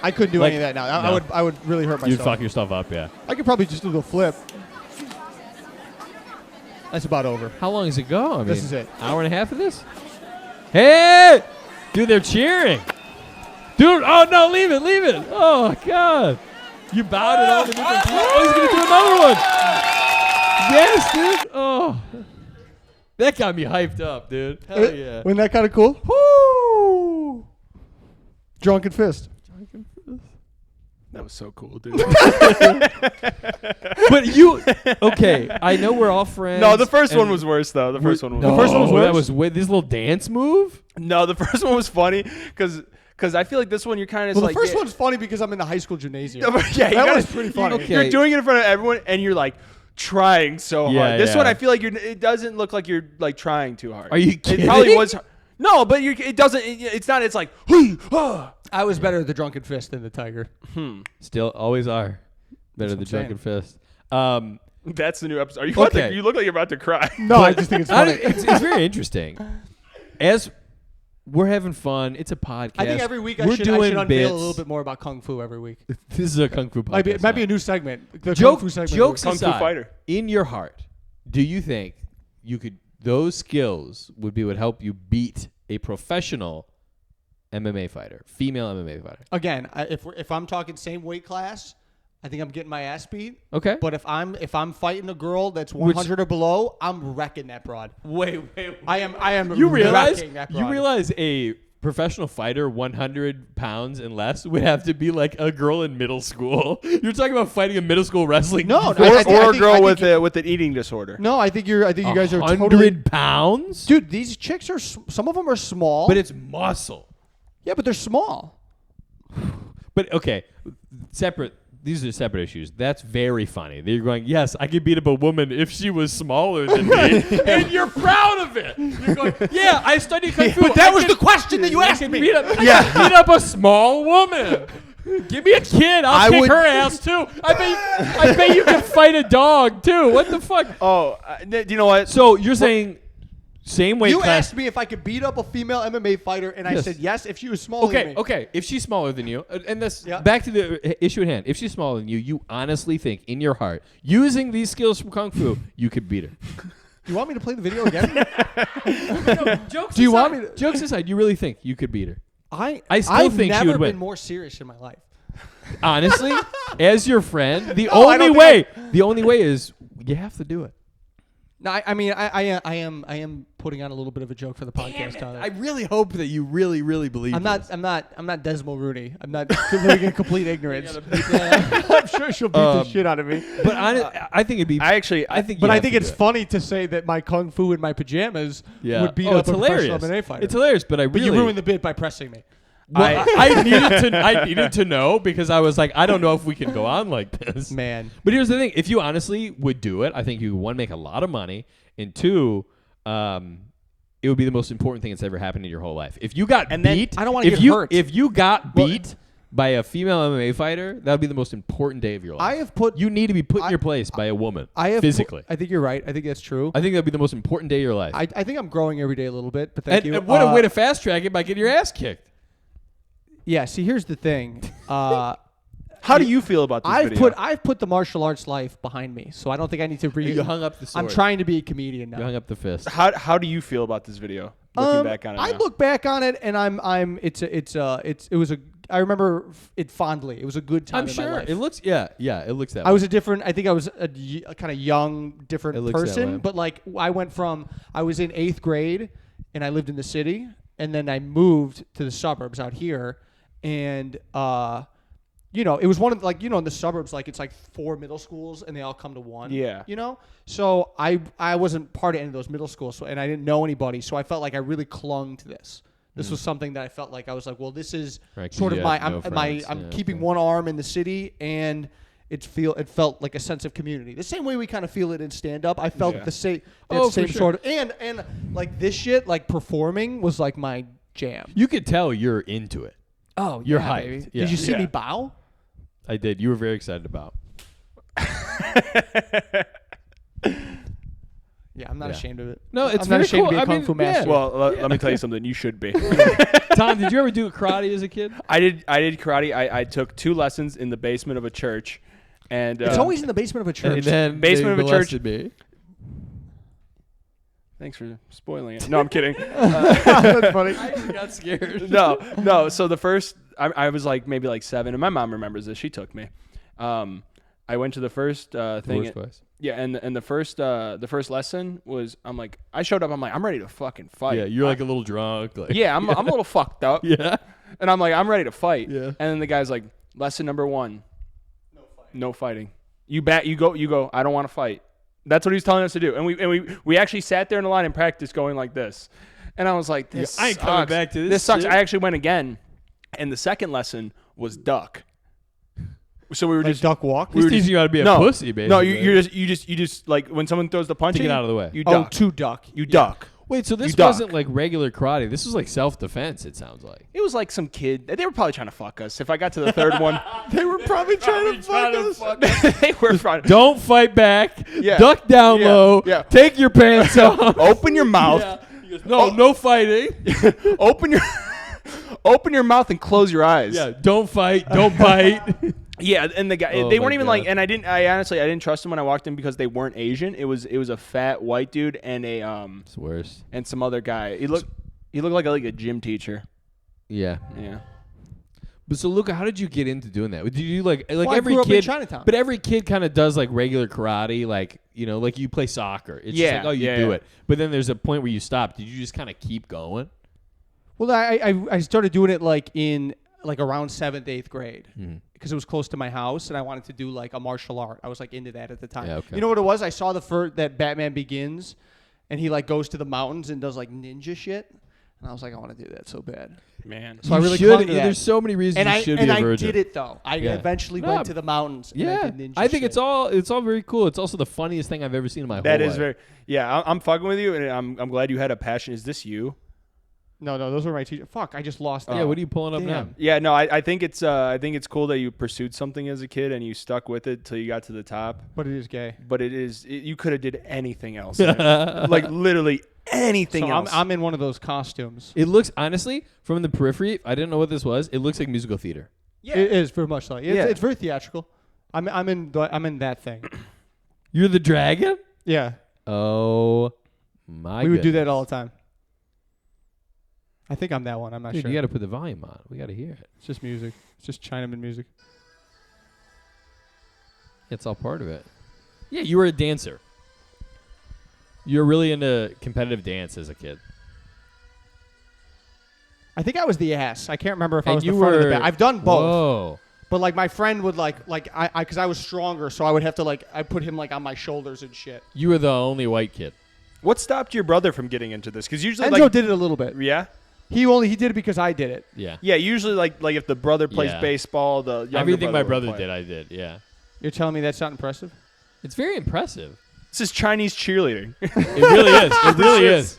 I couldn't do Like, any of that now. no. I would really hurt myself. You'd fuck yourself up, yeah. I could probably just do the flip. That's about over. How long does it go? I mean, This is it. Hour and a half of this? Hey! Dude, they're cheering. Dude, oh no, leave it. Oh, God. You bowed at all the different people. Oh, he's going to do another one. Yes, dude. Oh. That got me hyped up, dude. Hell yeah. Wasn't that kind of cool? Woo! Drunken fist. That was so cool, dude. But you, okay, I know we're all friends. No, the first one and was worse though. The first one was No, The first one was that worse? was this little dance move? No, the first one was funny because I feel like this one you're kind of Well, like the first one's funny because I'm in the high school gymnasium. yeah, you that gotta- was pretty funny. Okay. You're doing it in front of everyone, and you're like trying so Yeah, hard. This yeah. one, I feel like it doesn't look like you're like trying too hard. Are you It probably kidding? was. No, but it doesn't. It's not. It's like. "Hey, ah." I was better at the drunken fist than the tiger. Still always are. Better That's the what I'm drunken fist. That's the new episode. Are you? About Okay. to, you look like you're about to cry. No, I just think it's funny. It's very interesting. As we're having fun, it's a podcast. I think every week I we're should doing unveil bits. a little bit more about Kung Fu every week. This is a kung fu podcast. It might be now. a new segment. The Kung Joke, Fu segment. jokes Kung Fu aside, fighter. in your heart, do you think you could? Those skills would help you beat a professional MMA fighter, female MMA fighter. Again, if I'm talking same weight class, I think I'm getting my ass beat. Okay. But if I'm fighting a girl that's 100 or below, I'm wrecking that broad. Wait. I am. You realize wrecking that broad. a professional fighter 100 pounds and less would have to be like a girl in middle school. You're talking about fighting a middle school wrestling. No, Or, I think- or I a think- girl I with think with an eating disorder. No, I think you guys are 100 totally. pounds, Dude, these chicks are. Some of them are small. but it's muscle. yeah, but they're small. But okay, separate. These are separate issues. That's very funny. They're going, yes, I could beat up a woman if she was smaller than me, and you're proud of it. You're going, yeah, I studied kung fu. But that I was can- the question that you I asked can me. beat up, I can beat up a small woman. Give me a kid. I'll kick her ass too. I bet you can fight a dog too. What the fuck? Oh, do you know what? So you're saying same weight You class? asked me if I could beat up a female MMA fighter, and I Yes. said yes if she was smaller than me. Okay. If she's smaller than you, and that's Yeah. back to the issue at hand. If she's smaller than you, you honestly think in your heart, using these skills from kung fu, you could beat her. Do you want me to play the video again? No, jokes Do you aside, want me to- Jokes aside, you really think you could beat her? I still I've think she never would win. been more serious in my life. Honestly, as your friend, the No, I only don't way, is you have to do it. No, I mean I am putting on a little bit of a joke for the podcast. Tyler. I really hope that you really, really believe. I'm not Desmond Rooney. I'm not living in complete ignorance. I'm sure she'll beat the shit out of me. But I think it'd be. I think. But I think it's funny to say that my kung fu in my pajamas would beat up it's a hilarious. professional MMA fighter. It's hilarious, but I But really. you ruined the bit by pressing me. Well, I needed to know because I was like, I don't know if we can go on like this. Man. But here's the thing: if you honestly would do it, I think you would, one, make a lot of money, and two, it would be the most important thing that's ever happened in your whole life. If you got And then- beat, I don't wanna if get you hurt. if you got beat by a female MMA fighter, that would be the most important day of your life. I have put. You need to be put in your place by a woman. I have physically. I think you're right. I think that's true. I think that'd be the most important day of your life. I think I'm growing every day a little bit, but thank you. And what a way to fast track it by getting your ass kicked. Yeah. See, here's the thing. How do you feel about this video? I've put the martial arts life behind me, so I don't think I need to read. You hung up the sword. I'm trying to be a comedian now. You hung up the fist. How do you feel about this video? Looking back on it, I now? look back on it and I remember it fondly. It was a good time I'm in my sure life. it looks. Yeah, it looks that. I way. was I think I was a kind of young, It different looks that way. person. But like, I was in 8th grade and I lived in the city, and then I moved to the suburbs out here, and it was one of in the suburbs, like it's like 4 middle schools and they all come to one. Yeah. So I wasn't part of any of those middle schools, and I didn't know anybody, so I felt like I really clung to this. This was something that I felt like I was like, well, this is Right, 'cause sort you of had no friends. I'm Yeah, keeping okay. one arm in the city, and it felt like a sense of community. The same way we kind of feel it in stand up. I felt Yeah. the same Oh, for same sure. sort of and like this shit, like performing was like my jam. You could tell you're into it. Oh, You're yeah, hyped. baby. Yeah. Did you see Yeah. me bow? I did. You were very excited about. Yeah, I'm not Yeah. ashamed of it. No, it's I'm very not ashamed cool. to be a I kung mean, fu master. yeah. Well, let me tell you something. You should be. Tom, did you ever do karate as a kid? I did karate. I took 2 lessons in the basement of a church, and It's always in the basement of a church. And then Basement they of a church. molested me. Thanks for spoiling it. No, I'm kidding. That's funny. I actually got scared. No. So the first, I was like maybe like 7, and my mom remembers this. She took me. I went to the first thing. Worst place. Yeah, and the first lesson was I showed up. I'm like, I'm ready to fucking fight. Yeah, you're like a little drunk. Like, Yeah, I'm a little fucked up. yeah. And I'm like, I'm ready to fight. Yeah. And then the guy's like, lesson number 1, no fighting. You go. I don't want to fight. That's what he's telling us to do. And we actually sat there in the line and practiced going like this. And I was like, this I ain't sucks. coming back to this This sucks. shit. I actually went again, and the second lesson was duck. So we were Like just duck walk. He's teaching you how to be a pussy, basically. No, you just like when someone throws the punch To at get you, out of the way. You Oh, duck. to duck. You duck. Wait, so this You duck. wasn't like regular karate. This was like self-defense, it sounds like. It was like some kid. They were probably trying to fuck us. If I got to the third one, They were probably trying to fuck us. they were trying to Don't fight back. Yeah. Duck down Yeah. low. Yeah. Take your pants off. open your mouth. He goes, no fighting. Open your mouth and close your eyes. Yeah, don't fight. Don't bite. Yeah, and the guy, Oh they my weren't even God. like, and I honestly didn't trust them when I walked in because they weren't Asian. It was a fat white dude and It's worse. and some other guy. He looked like a gym teacher. Yeah. Yeah. But so Luca, how did you get into doing that? Did you like Well, I every grew up in kid? Chinatown. But every kid kind of does like regular karate, like like you play soccer. It's Yeah, just like, oh, you yeah, do yeah. it. But then there's a point where you stop. Did you just kind of keep going? Well, I started doing it like in like around 7th, 8th grade Mm-hmm. because it was close to my house, and I wanted to do like a martial art. I was like into that at the time. Yeah, okay. You know what it was? I saw that Batman Begins, and he like goes to the mountains and does like ninja shit, and I was like, I want to do that so bad. Man. So I really should. clung to that. There's so many reasons And you I should and be a I virgin. did it though. I Yeah. eventually No, went to the mountains. Yeah, and I did ninja I think shit. it's all very cool. It's also the funniest thing I've ever seen in my whole That life. is very. Yeah, I'm fucking with you, and I'm glad you had a passion. Is this you? No, those were my teachers. Fuck, I just lost. Yeah, what are you pulling up now? Damn. Yeah, no, I think it's cool that you pursued something as a kid and you stuck with it till you got to the top. But it is gay. But you could have did anything else, like literally anything So else. I'm in one of those costumes. It looks honestly from the periphery. I didn't know what this was. It looks like musical theater. Yeah. It is very much like Yeah. it's very theatrical. I'm in that thing. You're the dragon. Yeah, Oh my! we would do goodness. that all the time. I think I'm that one. I'm not Dude, sure. you got to put the volume on. We got to hear it. It's just music. It's just Chinaman music. It's all part of it. Yeah, you were a dancer. You're really into competitive dance as a kid. I think I was the ass. I can't remember if I And was the you front or the were- back. I've done both. Whoa. But like my friend would like I because I was stronger, so I would have to like I put him like on my shoulders and shit. You were the only white kid. What stopped your brother from getting into this? Because usually, Enzo did it a little bit. yeah, He did it because I did it. Yeah. yeah. Usually, like if the brother plays Yeah. baseball, the younger Everything my would brother play. did, I did. Yeah. You're telling me that's not impressive? It's very impressive. This is Chinese cheerleading. It really is. It really is.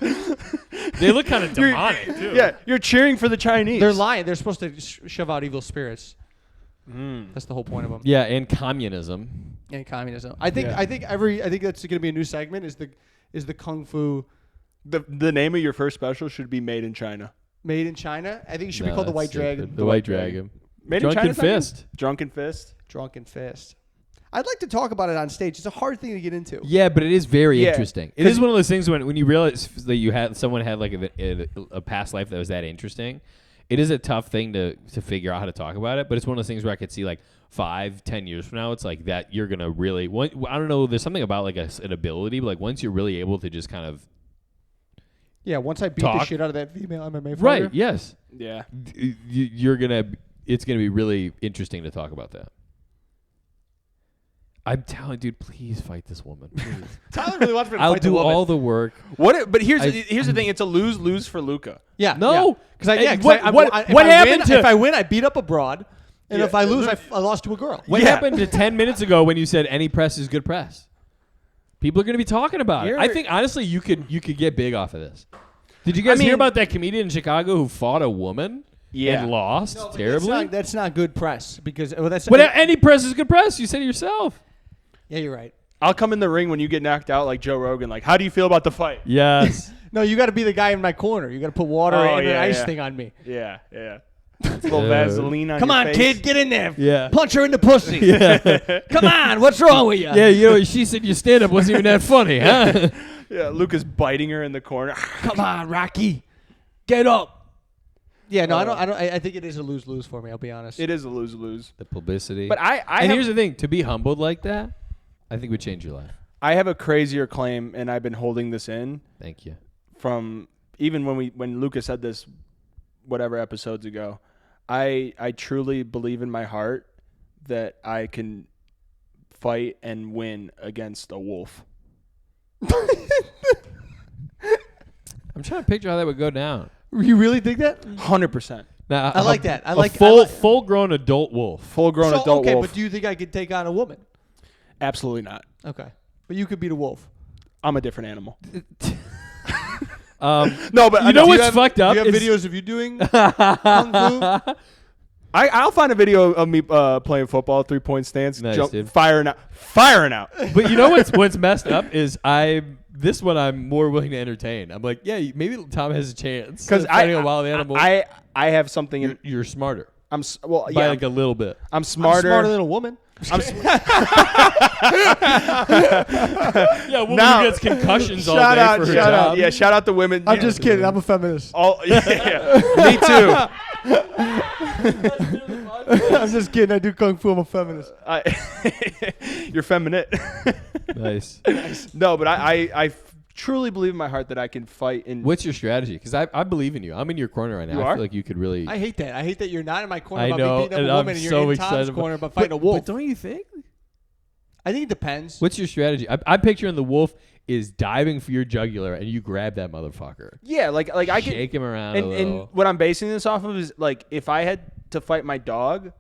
They look kind of demonic too. Yeah, you're cheering for the Chinese. They're lying. They're supposed to shove out evil spirits. That's the whole point of them. Yeah, and communism. And communism. I think that's going to be a new segment. Is the kung fu The name of your first special should be Made in China. made in China? I think it should be called the White Dragon. The White Dragon. Made Drunken in China. Fist. Drunken Fist. Drunken Fist. I'd like to talk about it on stage. It's a hard thing to get into. Yeah, but it is very Yeah. interesting. It is one of those things when you realize that someone had like a past life that was that interesting. It is a tough thing to figure out how to talk about it, but it's one of those things where I could see like 5-10 years from now, it's like that you're gonna really. I don't know. There's something about like an ability, but like once you're really able to just kind of Yeah, once I beat the Talk. shit out of that female MMA fighter. right. Yes, Yeah. you're gonna. It's gonna be really interesting to talk about that. I'm telling, dude, please fight this woman. Please. Tyler really wants me to I'll fight the do woman. all the work. But here's the thing. It's a lose for Luca. Yeah. No. Because Hey, if what happened win, to- if I win, I beat up a broad, and Yeah. if I lose, I lost to a girl. What Yeah. happened to 10 minutes ago when you said any press is good press? People are going to be talking about it. I think honestly you could get big off of this. Did you guys hear about that comedian in Chicago who fought a woman and lost No, but terribly? That's not good press because that's. But any press is good press. You said it yourself. Yeah, you're right. I'll come in the ring when you get knocked out like Joe Rogan. Like, how do you feel about the fight? Yes. No, you got to be the guy in my corner. You got to put water and an ice thing on me. Yeah. It's a little Dude. Vaseline on Come your on, face. kid, get in there. Yeah. Punch her in the pussy. Come on, what's wrong with you? Yeah, you know, she said your stand-up wasn't even that funny, huh? Yeah, Luca's biting her in the corner. Come on, Rocky, get up. Yeah, no, I think it is a lose-lose for me. I'll be honest. It is a lose-lose. The publicity. But here's the thing: to be humbled like that, I think would change your life. I have a crazier claim, and I've been holding this in Thank you. from even when Luca said this, whatever episodes ago. I truly believe in my heart that I can fight and win against a wolf. I'm trying to picture how that would go down. You really think that? 100%. Now, I like that. I like full-grown adult wolf. Full-grown adult okay, wolf. but do you think I could take on a woman? Absolutely not. Okay, but you could beat a wolf. I'm a different animal. No, but you know what's fucked up? Do you have is- videos of you doing kung fu? I'll find a video of me playing football, 3-point stance, Nice, dude. firing out. But you know what's messed up is this one I'm more willing to entertain. I'm like, yeah, maybe Tom has a chance Because fighting a wild animal. I have something in. You're smarter Well, by yeah. like a little bit. I'm smarter. I'm smarter than a woman. Yeah, a woman Now- who gets concussions all Shout day out, for her shout job. out. Yeah, shout out the women. I'm Yeah. just kidding. I'm a feminist. All, yeah. Me too. I'm just kidding. I do kung fu. I'm a feminist. You're feminine. Nice. No, but I truly believe in my heart that I can fight in. What's your strategy? Because I believe in you. I'm in your corner right now. You I are? feel like you could really. I hate that. I hate that you're not in my corner I about know, me beating up and a I'm woman, and you're so in excited Tom's about- corner about fighting a wolf. But don't you think? I think it depends. What's your strategy? I'm picturing the wolf is diving for your jugular, and you grab that motherfucker. Yeah, like I can Shake him around a and little. what I'm basing this off of is like if I had to fight my dog,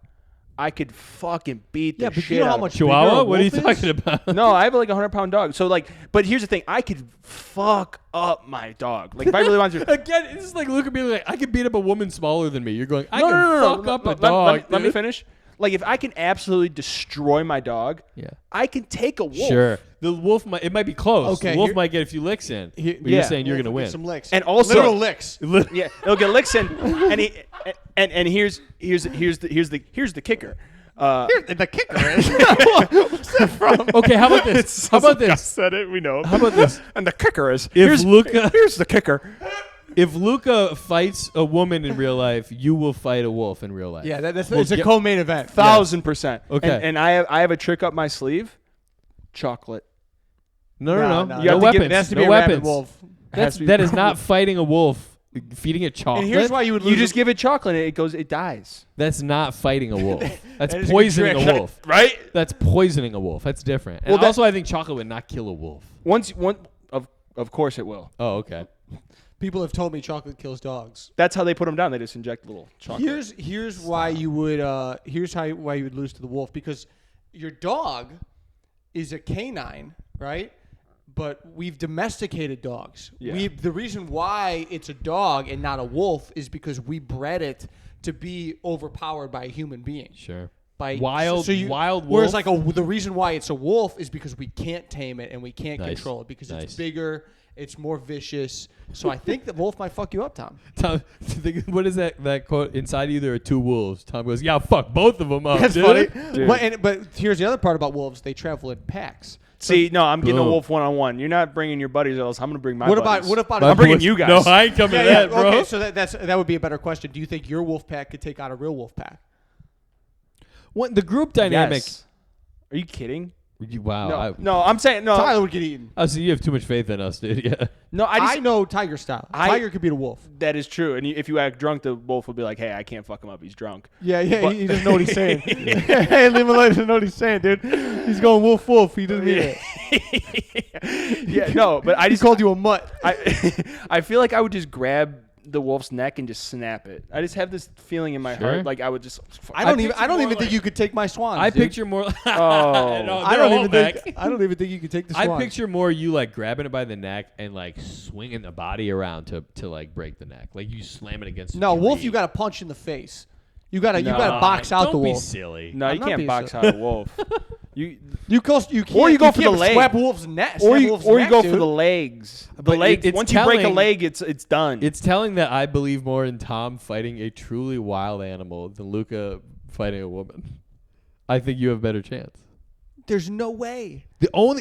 I could fucking beat the Yeah, but shit you know out how of much him. bigger Chihuahua? a What are you wolf is? talking about? No, I have like a 100-pound dog. So like, but here's the thing: I could fuck up my dog. Like if I really wanted to. Again, it's just like Luca being like, I can beat up a woman smaller than me. You're going, I No, can no. fuck up a Let- dog. Let me dude. finish. Like if I can absolutely destroy my dog, Yeah. I can take a wolf. Sure. The wolf might. It might be close. Okay, The wolf here- might get a few licks in. But yeah. you're saying you're Wolf gonna will get win. some licks. And also- literal licks. Yeah, he'll get licks in, and here's the kicker. The kicker is. What's that from? Okay, how about this? How about this? Said it. We know. How about this? And the kicker is If Luca- Here's the kicker. If Luca fights a woman in real life, you will fight a wolf in real life. Yeah, that's Well, it's a get- co-main event. 1,000%. Okay. And I have a trick up my sleeve. Chocolate. No. No, No no. You have to weapons. give- It has to no be a rabid weapons. wolf. That is not fighting a wolf. Feeding it chocolate. And here's why you would lose. You just give it chocolate and it dies. That's not fighting a wolf. That's That is a good poisoning trick. a wolf. Right? That's poisoning a wolf. That's different. And Well, that- also, I think chocolate would not kill a wolf. Of course it will. Oh, okay. People have told me chocolate kills dogs. That's how they put them down. They just inject a little chocolate. Here's why you would why you would lose to the wolf, because your dog is a canine, right? but we've domesticated dogs. Yeah. The reason why it's a dog and not a wolf is because we bred it to be overpowered by a human being. Sure. By Wild wolf. Whereas the reason why it's a wolf is because we can't tame it and we can't Nice. control it because Nice. it's bigger, it's more vicious. So I think the wolf might fuck you up, Tom. Tom, what is that quote? Inside you there are two wolves. Tom goes, yeah, fuck both of them up. That's dude. funny. But here's the other part about wolves: they travel in packs. See, no, I'm getting a Boom. wolf one-on-one. You're not bringing your buddies, else I'm gonna bring my What buddies. about? I'm bringing you guys. No, I ain't coming to that, bro. Okay, so that would be a better question. Do you think your wolf pack could take out a real wolf pack? What, the group dynamic. Yes. Are you kidding? Wow. No, I'm saying no. Tyler would get eaten. Oh, so you have too much faith in us, dude. Yeah. No, I know tiger style. Tiger could beat a wolf. That is true. And if you act drunk, the wolf will be like, "Hey, I can't fuck him up. He's drunk." Yeah, But- he doesn't know what he's saying. Hey, leave him alone. He doesn't know what he's saying, dude. He's going wolf. He doesn't mean it. Yeah, no, but I He just called you a mutt. I feel like I would just grab the wolf's neck and just snap it. I just have this feeling in my Sure. heart, like I would just. I don't picture even more think like- you could take my swans. I dude. picture more. Oh. No, I they're don't all even back. think. I don't even think you could take the I swans. picture more you like grabbing it by the neck and like swinging the body around to like break the neck. Like you slam it against. No, a wolf. tree. You got to punch in the face. You got to No. box out Don't the be wolf. silly. No, I'm you not can't being box so- out a wolf. You You can't. Or you go for the can't leg. Slap a wolf's neck. or snap a you wolf's or you neck, go dude. for the legs. The But legs. it's Once you break a telling- leg, it's done. It's telling that I believe more in Tom fighting a truly wild animal than Luca fighting a woman. I think you have a better chance. There's no way.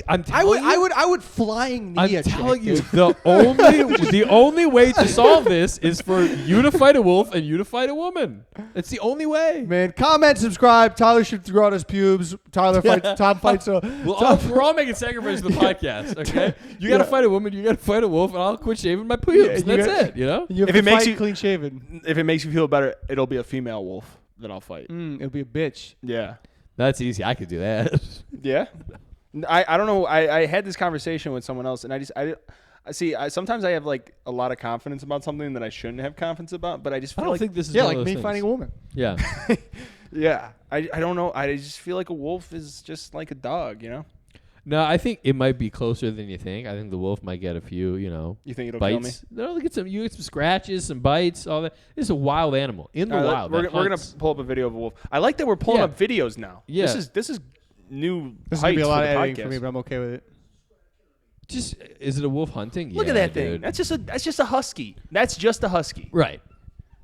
I'm telling you, I would flying knee I'm a chick, telling you, dude. the only way to solve this is for you to fight a wolf and you to fight a woman. It's the only way. Man, comment, subscribe. Tyler should grow out his pubes. Tyler fights. Tom fights a. We're all making sacrifices for the podcast, okay? You got to Yeah. fight a woman, you got to fight a wolf, and I'll quit shaving my pubes. you That's got- it, you know? You have If to it makes fight you- clean shaven, if it makes you feel better, it'll be a female wolf that I'll fight. it'll be a bitch. Yeah. That's easy. I could do that. Yeah. I don't know. I had this conversation with someone else, and sometimes I have like a lot of confidence about something that I shouldn't have confidence about, but I just I feel don't like think this is Yeah, one like of me those fighting a things. woman. Yeah. yeah. I don't know. I just feel like a wolf is just like a dog, you know? No, I think it might be closer than you think. I think the wolf might get a few, You think it'll kill me? bites. No, you get some scratches, some bites, all that. It's a wild animal in the wild. We're that gonna hunts. pull up a video of a wolf. I like that we're pulling Yeah. up videos now. Yeah. This is new This is heights gonna be a lot for of the editing podcast. for me, but I'm okay with it. Just is it a wolf hunting? Look Yeah, at that thing. dude. That's just a husky. That's just a husky. Right.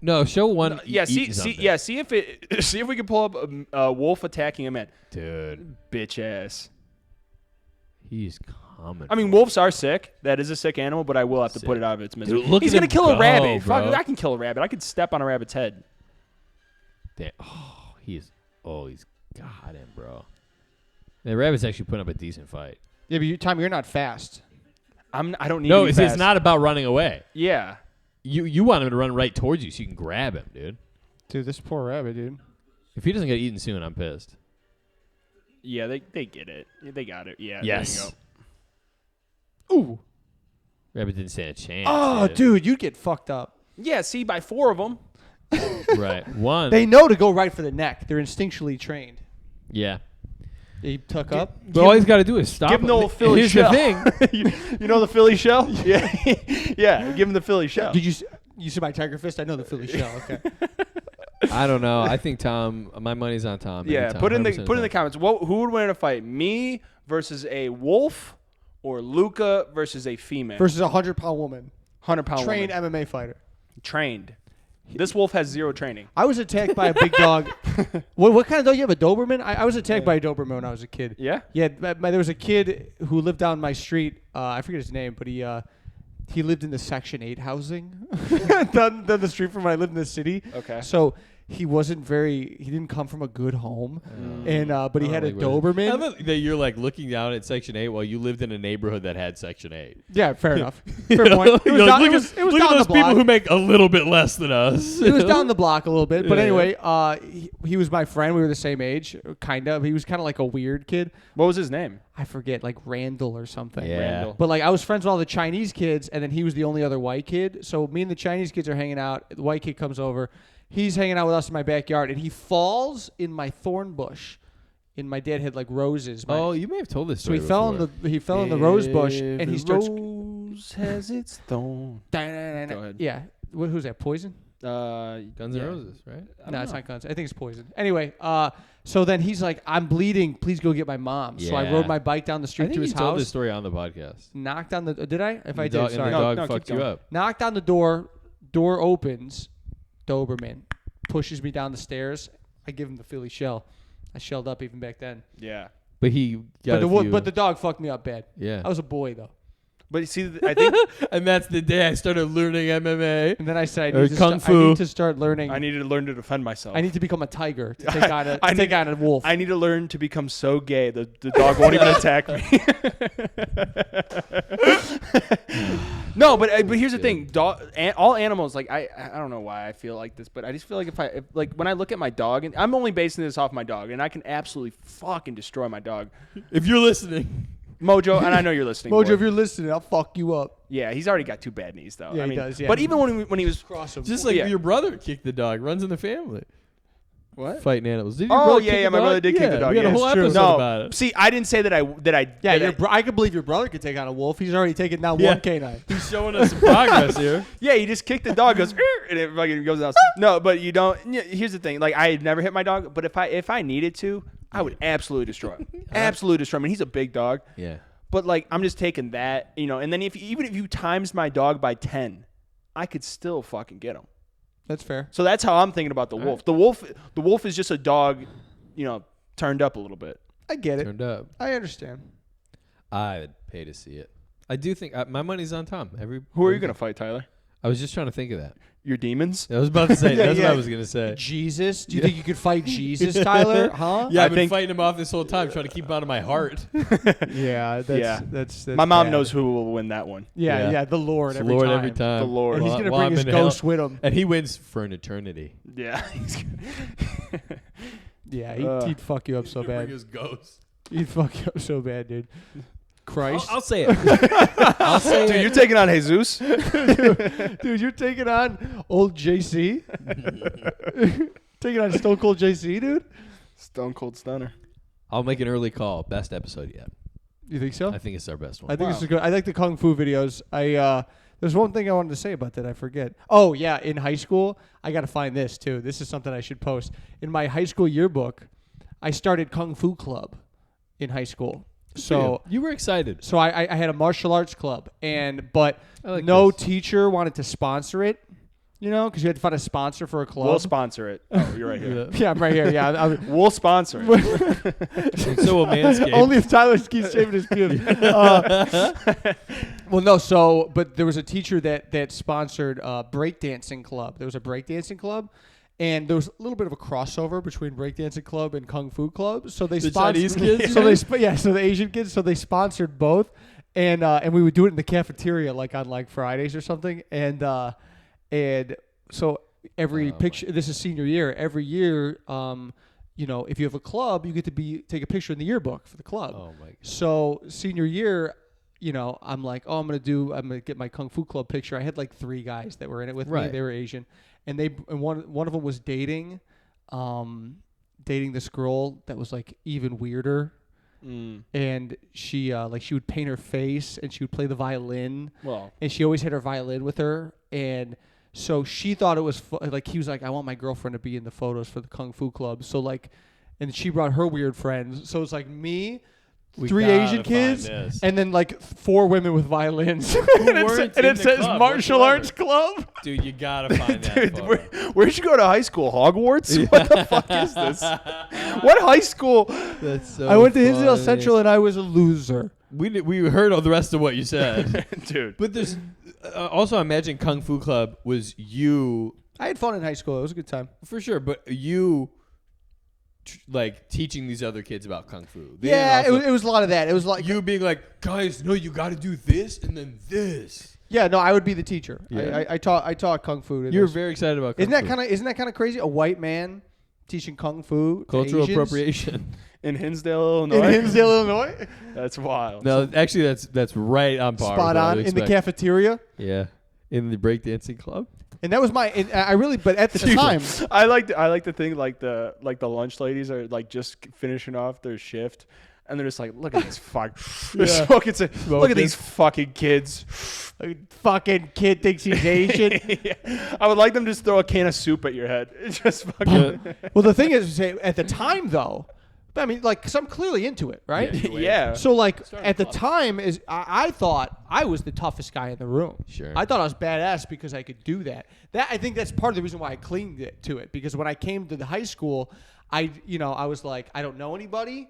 No, show one. Yeah, eating see something. if we can pull up a wolf attacking a man. Dude, Bitch ass. he's coming. I mean, wolves are sick. That is a sick animal, but I will have to Sick. put it out of its misery. Dude, look He's at gonna him kill a go, rabbit. bro. Fuck, I can kill a rabbit. I could step on a rabbit's head. Damn. He's got him, bro. The rabbit's actually putting up a decent fight. Yeah, but Tom, you're not fast. I don't need. No, to be it's fast. not about running away. Yeah. You want him to run right towards you so you can grab him, dude. Dude, this poor rabbit, dude. If he doesn't get eaten soon, I'm pissed. Yeah, they get it. They got it. Yeah. Yes. There you go. Ooh. Rabbit didn't stand a chance. Oh, dude, you'd get fucked up. Yeah. See, by 4 of them. Right. One. They know to go right for the neck. They're instinctually trained. Yeah. They tuck up. But all he's got to do is stop Give him the him. old Philly Here's shell. the thing. you know the Philly shell? Yeah. Yeah. Give him the Philly shell. Did you see my tiger fist? I know the Philly shell. Okay. I don't know. I think Tom. My money's on Tom. Maybe Yeah. Tom, Put in 100% the comments. Who would win in a fight? Me versus a wolf, or Luca versus a female? Versus a 100-pound woman, 100-pound trained woman. MMA fighter. Trained. This wolf has 0 training. I was attacked by a big dog. What kind of dog? You have a Doberman? I was attacked by a Doberman when I was a kid. Yeah. Yeah, there was a kid who lived down my street. I forget his name, but he lived in the Section 8 housing down the street from when I lived in the city. Okay. So he didn't come from a good home, and but he had a How Doberman. about that you're like looking down at Section 8 while you lived in a neighborhood that had Section 8. Yeah, fair enough. Fair point. It was You're down, like, it was look down at those the people block. who make a little bit less than us. It was down the block a little bit, but Yeah. anyway, he was my friend. We were the same age, kind of. He was kind of like a weird kid. What was his name? I forget, like Randall or something. Yeah. Randall. But like I was friends with all the Chinese kids, and then he was the only other white kid. So me and the Chinese kids are hanging out. The white kid comes over. He's hanging out with us in my backyard, and he falls in my thorn bush and my dad had like roses. Oh, you may have told this so story he fell in the rose bush, and he starts. Rose has its thorn. Go ahead. Yeah, who's that? Poison? Guns N' yeah. Roses, right? No, it's not Guns. I think it's Poison. Anyway, so then he's like, "I'm bleeding. Please go get my mom." So I Yeah. rode my bike down the I street think to his you told house. this story on the podcast. Knocked on the. Did I? If I The dog, did, sorry. And the dog No, keep fucked you going. up. Knocked on the door. Door opens. Doberman pushes me down the stairs. I give him the Philly shell. I shelled up even back then. Yeah. But he got But the dog fucked me up bad. yeah. I was a boy though. But you see, I think And that's the day I started learning MMA. And then I said, Or kung I fu. need to start learning. I needed to learn to defend myself. I need to become a tiger to take on a take on a wolf. I need to learn to become so gay the dog won't even attack me. No, but here's the thing: all animals, like I don't know why I feel like this, but I just feel like if like when I look at my dog, and I'm only basing this off my dog, and I can absolutely fucking destroy my dog, If you're listening. Mojo, and I know you're listening. Mojo, boy. if you're listening, I'll fuck you up. Yeah, he's already got 2 bad knees though. Yeah, I he mean, does, yeah. But even when he was Cross him. Just like Yeah. your brother kicked the dog. Runs in the family. what? Fighting animals. Did your Oh brother yeah, kick yeah, the my dog? brother did kick the dog. We had yeah, a whole it's true. episode No, about it. see, I didn't say that I could believe your brother could take on a wolf. He's already taken down Yeah. one canine. He's showing us some progress here. Yeah, you just kick the dog, goes, "Arr," and it fucking goes out. No, but you don't. Here's the thing: like, I had never hit my dog, but if I needed to, I would absolutely destroy him. Absolutely destroy him. I mean, he's a big dog, Yeah. but like, I'm just taking that, and then even if you times my dog by 10, I could still fucking get him. That's fair. So that's how I'm thinking about the wolf. The wolf is just a dog, turned up a little bit. I get it. Turned up. I understand. I would pay to see it. I do think my money's on Tom. Who are you gonna fight, Tyler? I was just trying to think of that. Your demons? I was about to say. Yeah, That's yeah. what I was gonna say. Jesus? Do you think you could fight Jesus, Tyler? Huh? Yeah, I I've been think- fighting him off this whole time, trying to keep him out of my heart. Yeah, Yeah. that's My mom bad. knows who will win that one. Yeah, Yeah. the Lord It's every Lord time. every time. The Lord. And he's While- gonna while bring I'm his in hell. ghost with him. And he wins for an eternity. Yeah. Yeah, Uh. he'd fuck you up so Bring bad. his ghost. He'd fuck you up so bad, dude. Christ. I'll say it. I'll say Dude, it. you're taking on Jesus? Dude, you're taking on old JC. Taking on Stone Cold JC, dude. Stone Cold Stunner. I'll make an early call. Best episode yet. You think so? I think it's our best one. I think Wow. this is good. I like the kung fu videos. There's one thing I wanted to say about that. I forget. Oh yeah, in high school, I got to find this too. This is something I should post. In my high school yearbook, I started kung fu club in high school. So you were excited. so I had a martial arts club, but I like no this. teacher wanted to sponsor it. Because you had to find a sponsor for a club. We'll sponsor it. Oh, you're right here. Yeah, I'm right here. Yeah, We'll sponsor it. And so will Manscaped. only if Tyler keeps shaving his pubes. Well, no. But there was a teacher that sponsored a breakdancing club. There was a breakdancing club, and there was a little bit of a crossover between breakdancing club and kung fu club. So they The sponsored Chinese kids, So you so the Asian kids. So they sponsored both, and we would do it in the cafeteria, like on like Fridays or something, and so every picture. This is senior year. Every year, if you have a club, you get to take a picture in the yearbook for the club. Oh my god. So senior year, I'm like, I'm gonna get my kung fu club picture. I had like 3 guys that were in it with me. Right. They were Asian, and one of them was dating this girl that was like even weirder. And she would paint her face and she would play the violin. Well, And she always had her violin with her, and so she thought it was like he was like, I want my girlfriend to be in the photos for the kung fu club. So like, and she brought her weird friends. So it's like me, We 3 gotta Asian find kids, this. and then like 4 women with violins. and weren't in it the says club martial whatsoever. arts club. Dude, you gotta find that dude, photo. where'd you go to high school? Hogwarts? What the fuck is this? What high school? That's so I went to Hinsdale funny. Central, and I was a loser. We heard all the rest of what you said. Dude. But there's also imagine Kung Fu Club was you I had fun in high school. It was a good time. for sure, but you like teaching these other kids about Kung Fu. They Yeah, didn't also- it was a lot of that. It was like you being like, guys, no, you got to do this and then this. yeah, no, I would be the teacher. Yeah. I taught kung fu. to You were those. very excited about Kung Isn't that Fu. kind of crazy? A white man teaching kung fu to Cultural Asians appropriation. In Hinsdale, in Illinois? Hinsdale, Illinois. That's wild. No, actually, that's right on par. Spot with what I on would in the expect. cafeteria. Yeah, in the breakdancing club. And that was and I really, but at the time, I like to think like the lunch ladies are like just finishing off their shift, and they're just like, look at these look at these fucking kids. fucking kid thinks he's Asian. Yeah. I would like them to just throw a can of soup at your head. It's just fucking. Well, the thing is, at the time though, I mean, like, because I'm clearly into it, right? Yeah. So, like, at the time, I thought I was the toughest guy in the room. Sure. I thought I was badass because I could do that. I think that's part of the reason why I clinged to it. Because when I came to the high school, I was like, I don't know anybody,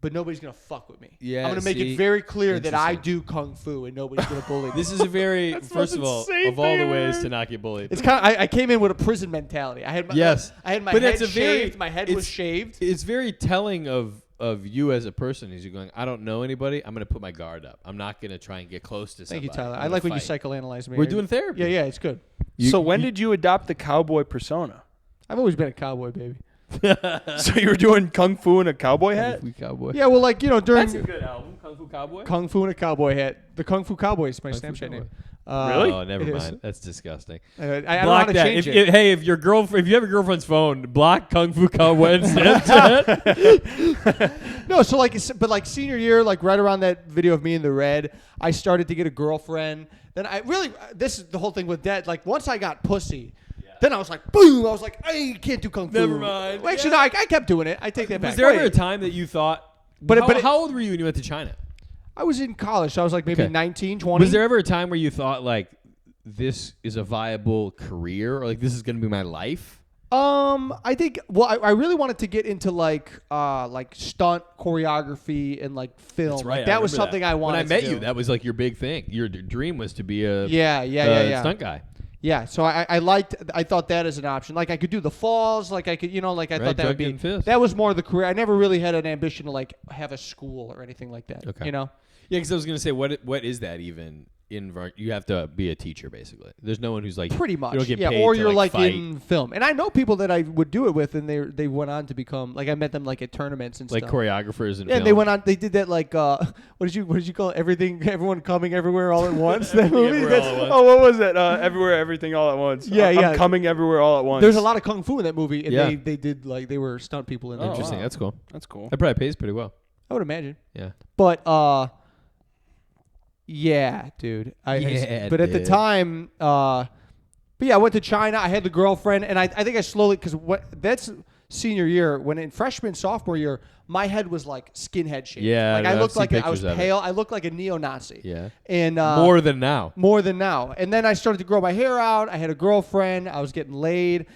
but nobody's gonna fuck with me. Yeah, I'm gonna make it very clear that I Interesting. do kung fu and nobody's gonna bully me. This is a very first of all insane of all the thing ways ever. to not get bullied. It's kind of I came in with a prison mentality. I had my Yes. I had my But head that's a shaved. very- My head was it's- shaved. It's very telling of you as a person. Is you're going, I don't know anybody. I'm going to put my guard up. I'm not going to try and get close to Thank somebody. you, Tyler. I'm I gonna like when you fight. psychoanalyze me. We're doing therapy. Yeah, it's good. So when did you adopt the cowboy persona? I've always been a cowboy, baby. So you were doing kung fu in a cowboy hat? Kung Fu Cowboy. Yeah, well, like, during That's a good album, Kung Fu Cowboy. Kung Fu and a cowboy hat. The Kung Fu Cowboy is my Kung Fu Snapchat name. Really? Oh, never it is. mind. That's disgusting. I don't know how Block to that. change If, it. hey, if you have a girlfriend's phone, block Kung Fu Cowboy and Snapchat. No, so but like senior year, like right around that video of me in the red, I started to get a girlfriend. Then this is the whole thing with that. Like once I got pussy, then I was like, boom! I was like, I can't do kung fu. Never mind. Well, actually, no, I kept doing it. I take that back. Was there ever a time that you thought? But how old were you when you went to China? I was in college, so I was like maybe Okay. 19, 20. Was there ever a time where you thought like this is a viable career or like this is going to be my life? I think. Well, I really wanted to get into like stunt choreography and like film. That's right. Like, that was remember something I wanted. When I met to do. you, that was like your big thing. Your dream was to be a Yeah. stunt guy. Yeah, so I thought that as an option. Like I could do the falls, like I could, like I Right, thought that would be. Drunken Fist. That was more the career. I never really had an ambition to like have a school or anything like that. Okay. You know? Yeah, because I was going to say, what is that even? You have to be a teacher basically. There's no one who's like Pretty much. You don't get yeah, paid or to, you're like fight. in film. And I know people that I would do it with, and they went on to become like I met them like at tournaments and like stuff. choreographers and Yeah, they went on. They did that like what did you call it? Everyone coming everywhere all at once. That movie. Everywhere all at once. Oh, what was it? Everywhere, everything, all at once. Yeah, I'm yeah. coming everywhere, all at once. There's a lot of kung fu in that movie, and Yeah. they did like they were stunt people in it. Interesting. wow. That's cool. That's cool. That probably pays pretty well. I would imagine. Yeah. But yeah, dude. But at the dude. time, but yeah, I went to China. I had the girlfriend, and I think I slowly because that's senior year. When in freshman sophomore year, my head was like skinhead shape. Yeah, like I I've looked seen like I was pictures of it. pale. I looked like a neo-Nazi. Yeah. And More than now. more than now. And then I started to grow my hair out. I had a girlfriend. I was getting laid.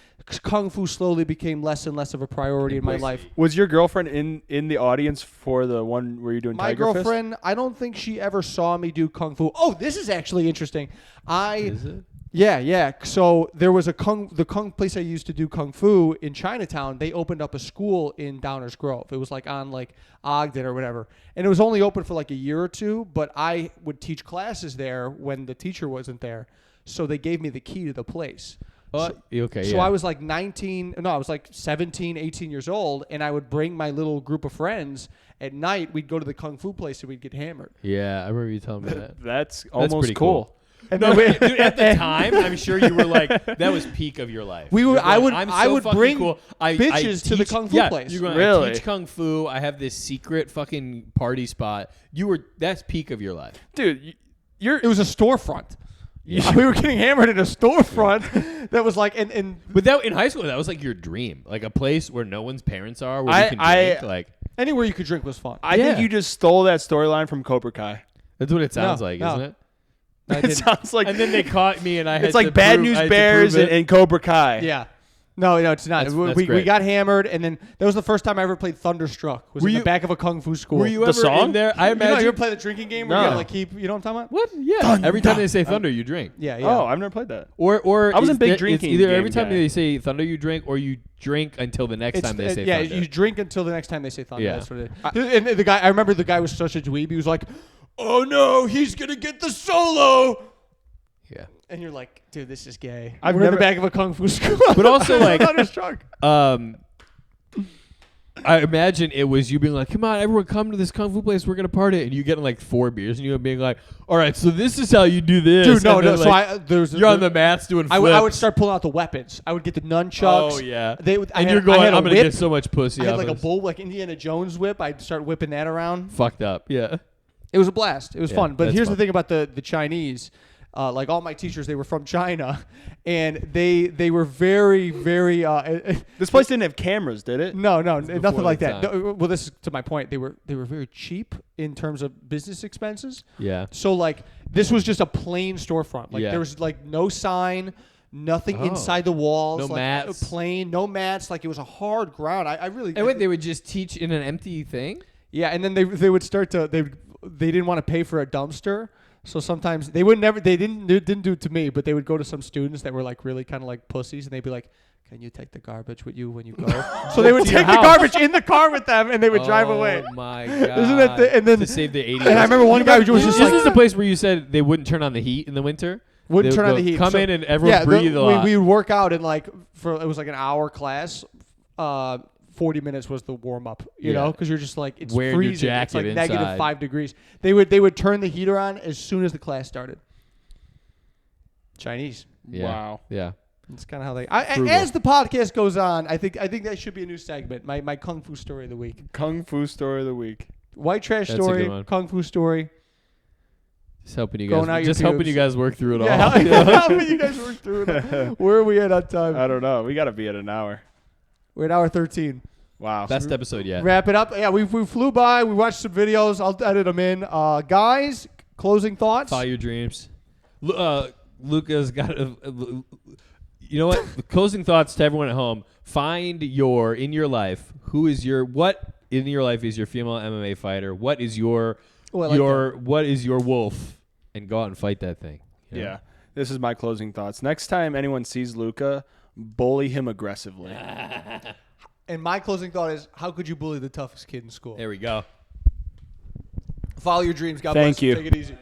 Kung fu slowly became less and less of a priority in my life. Was your girlfriend in the audience for the one where you're doing My Tiger Fist? girlfriend, I don't think she ever saw me do kung fu. Oh, this is actually interesting. Is it? Yeah. So there was the kung place I used to do kung fu in Chinatown. They opened up a school in Downers Grove. It was like on like Ogden or whatever, and it was only open for like a year or two. But I would teach classes there when the teacher wasn't there, so they gave me the key to the place. Okay. So yeah. I was like I was like 17, 18 years old, and I would bring my little group of friends at night. We'd go to the kung fu place and we'd get hammered. Yeah, I remember you telling me that. That's That's almost pretty cool. And No, then dude, at the time, I'm sure you were like, that was peak of your life. We were- You're I going, would- I'm I so would fucking bring cool. bitches to the kung fu place. You're going, I Really? teach kung fu. I have this secret fucking party spot. That's peak of your life. Dude, you're it was a storefront. Yeah. We were getting hammered in a storefront that was like, and But that in high school, that was like your dream, like a place where no one's parents are, where you can I- drink. Like anywhere you could drink was fun. I Yeah. think you just stole that storyline from Cobra Kai. that's what it sounds No, like, no. isn't it? I It didn't- sounds like And then they caught me, and I had it's like to Bad prove- News I had to Bears prove it. and Cobra Kai. yeah. No, it's not. That's We great. got hammered, and then that was the first time I ever played Thunderstruck. Was Were in the you- back of a kung fu school. Were you The ever song? in there? I You know, imagine. you ever play the drinking game where you No. gotta like keep? You know what I'm talking about? What? Yeah. Every time they say thunder, you drink. Yeah, yeah. Oh, I've never played that. Or I was a is big that- drinking It's either game every time guy. they say thunder, you drink, or you drink until the next time they say yeah, thunder. you drink until the next time they say thunder. Yeah. That's what it is. And the guy, I remember the guy was such a dweeb. He was like, "Oh no, he's gonna get the solo." Yeah. And you're like, dude, this is gay. I've We're in never- the back of a kung fu school. But also like, Thunderstruck. I imagine it was you being like, "Come on, everyone, come to this kung fu place. We're gonna party." And you getting like 4 beers, and you being like, "All right, so this is how you do this." Dude, no, And then, no. So like, you're on the mats doing flips. I would start pulling out the weapons. I would get the nunchucks. Oh yeah. And you're going, I had I'm a gonna whip. get so much pussy. I had out like of a this." bull, like Indiana Jones whip. I'd start whipping that around. Fucked up. Yeah. It was a blast. It was Yeah, fun. But that's here's fun. the thing about the Chinese. Like all my teachers, they were from China, and they were very, very. This place didn't have cameras, did it? No, before nothing like the that. No, well, this is to my point. They were very cheap in terms of business expenses. Yeah. So like this was just a plain storefront. Like Yeah. there was like no sign, nothing Oh. inside the walls. No like, mats. Plain, no mats. Like it was a hard ground. I really. And wait, they would just teach in an empty thing? Yeah, and then they would start to they didn't want to pay for a dumpster. So sometimes they would never they didn't do it to me, but they would go to some students that were like really kind of like pussies, and they'd be like, "Can you take the garbage with you when you go?" So they would To your take the house. garbage in the car with them, and they would drive away. Oh my god! Isn't it and then to save the 80. and I remember one guy was just This like is the place where you said they wouldn't turn on the heat in the winter. wouldn't They turn on would the heat. Come So- in and everyone yeah, breathe a lot. we would work out and like for it was like an hour class. 40 minutes was the warm up, you know, because you're just like it's Wearing your freezing. It's like jacket negative inside. -5 degrees. They would turn the heater on as soon as the class started. Chinese. Yeah. Wow. Yeah. That's kind of how they. Frugal. As the podcast goes on, I think that should be a new segment. My kung fu story of the week. Kung Fu story of the week. White trash That's a story. good one. Kung fu story. Just helping you Going out guys. your Just helping pubes. you guys work through it all. Yeah, how many you guys work through it? Where are we at on time? I don't know. We got to be at an hour. We're at hour 13. Wow. Best episode yet. Wrap it up. Yeah, we flew by. We watched some videos. I'll edit them in. Guys, closing thoughts. Follow your dreams. Luca's got a. You know what? Closing thoughts to everyone at home. Find your in your life. Who is your what in your life is your female MMA fighter? What is your Oh, I like what is your wolf? And go out and fight that thing. you know? Yeah. This is my closing thoughts. Next time anyone sees Luca, bully him aggressively. And my closing thought is, how could you bully the toughest kid in school? There we go. Follow your dreams. God Thank bless you. Take it easy.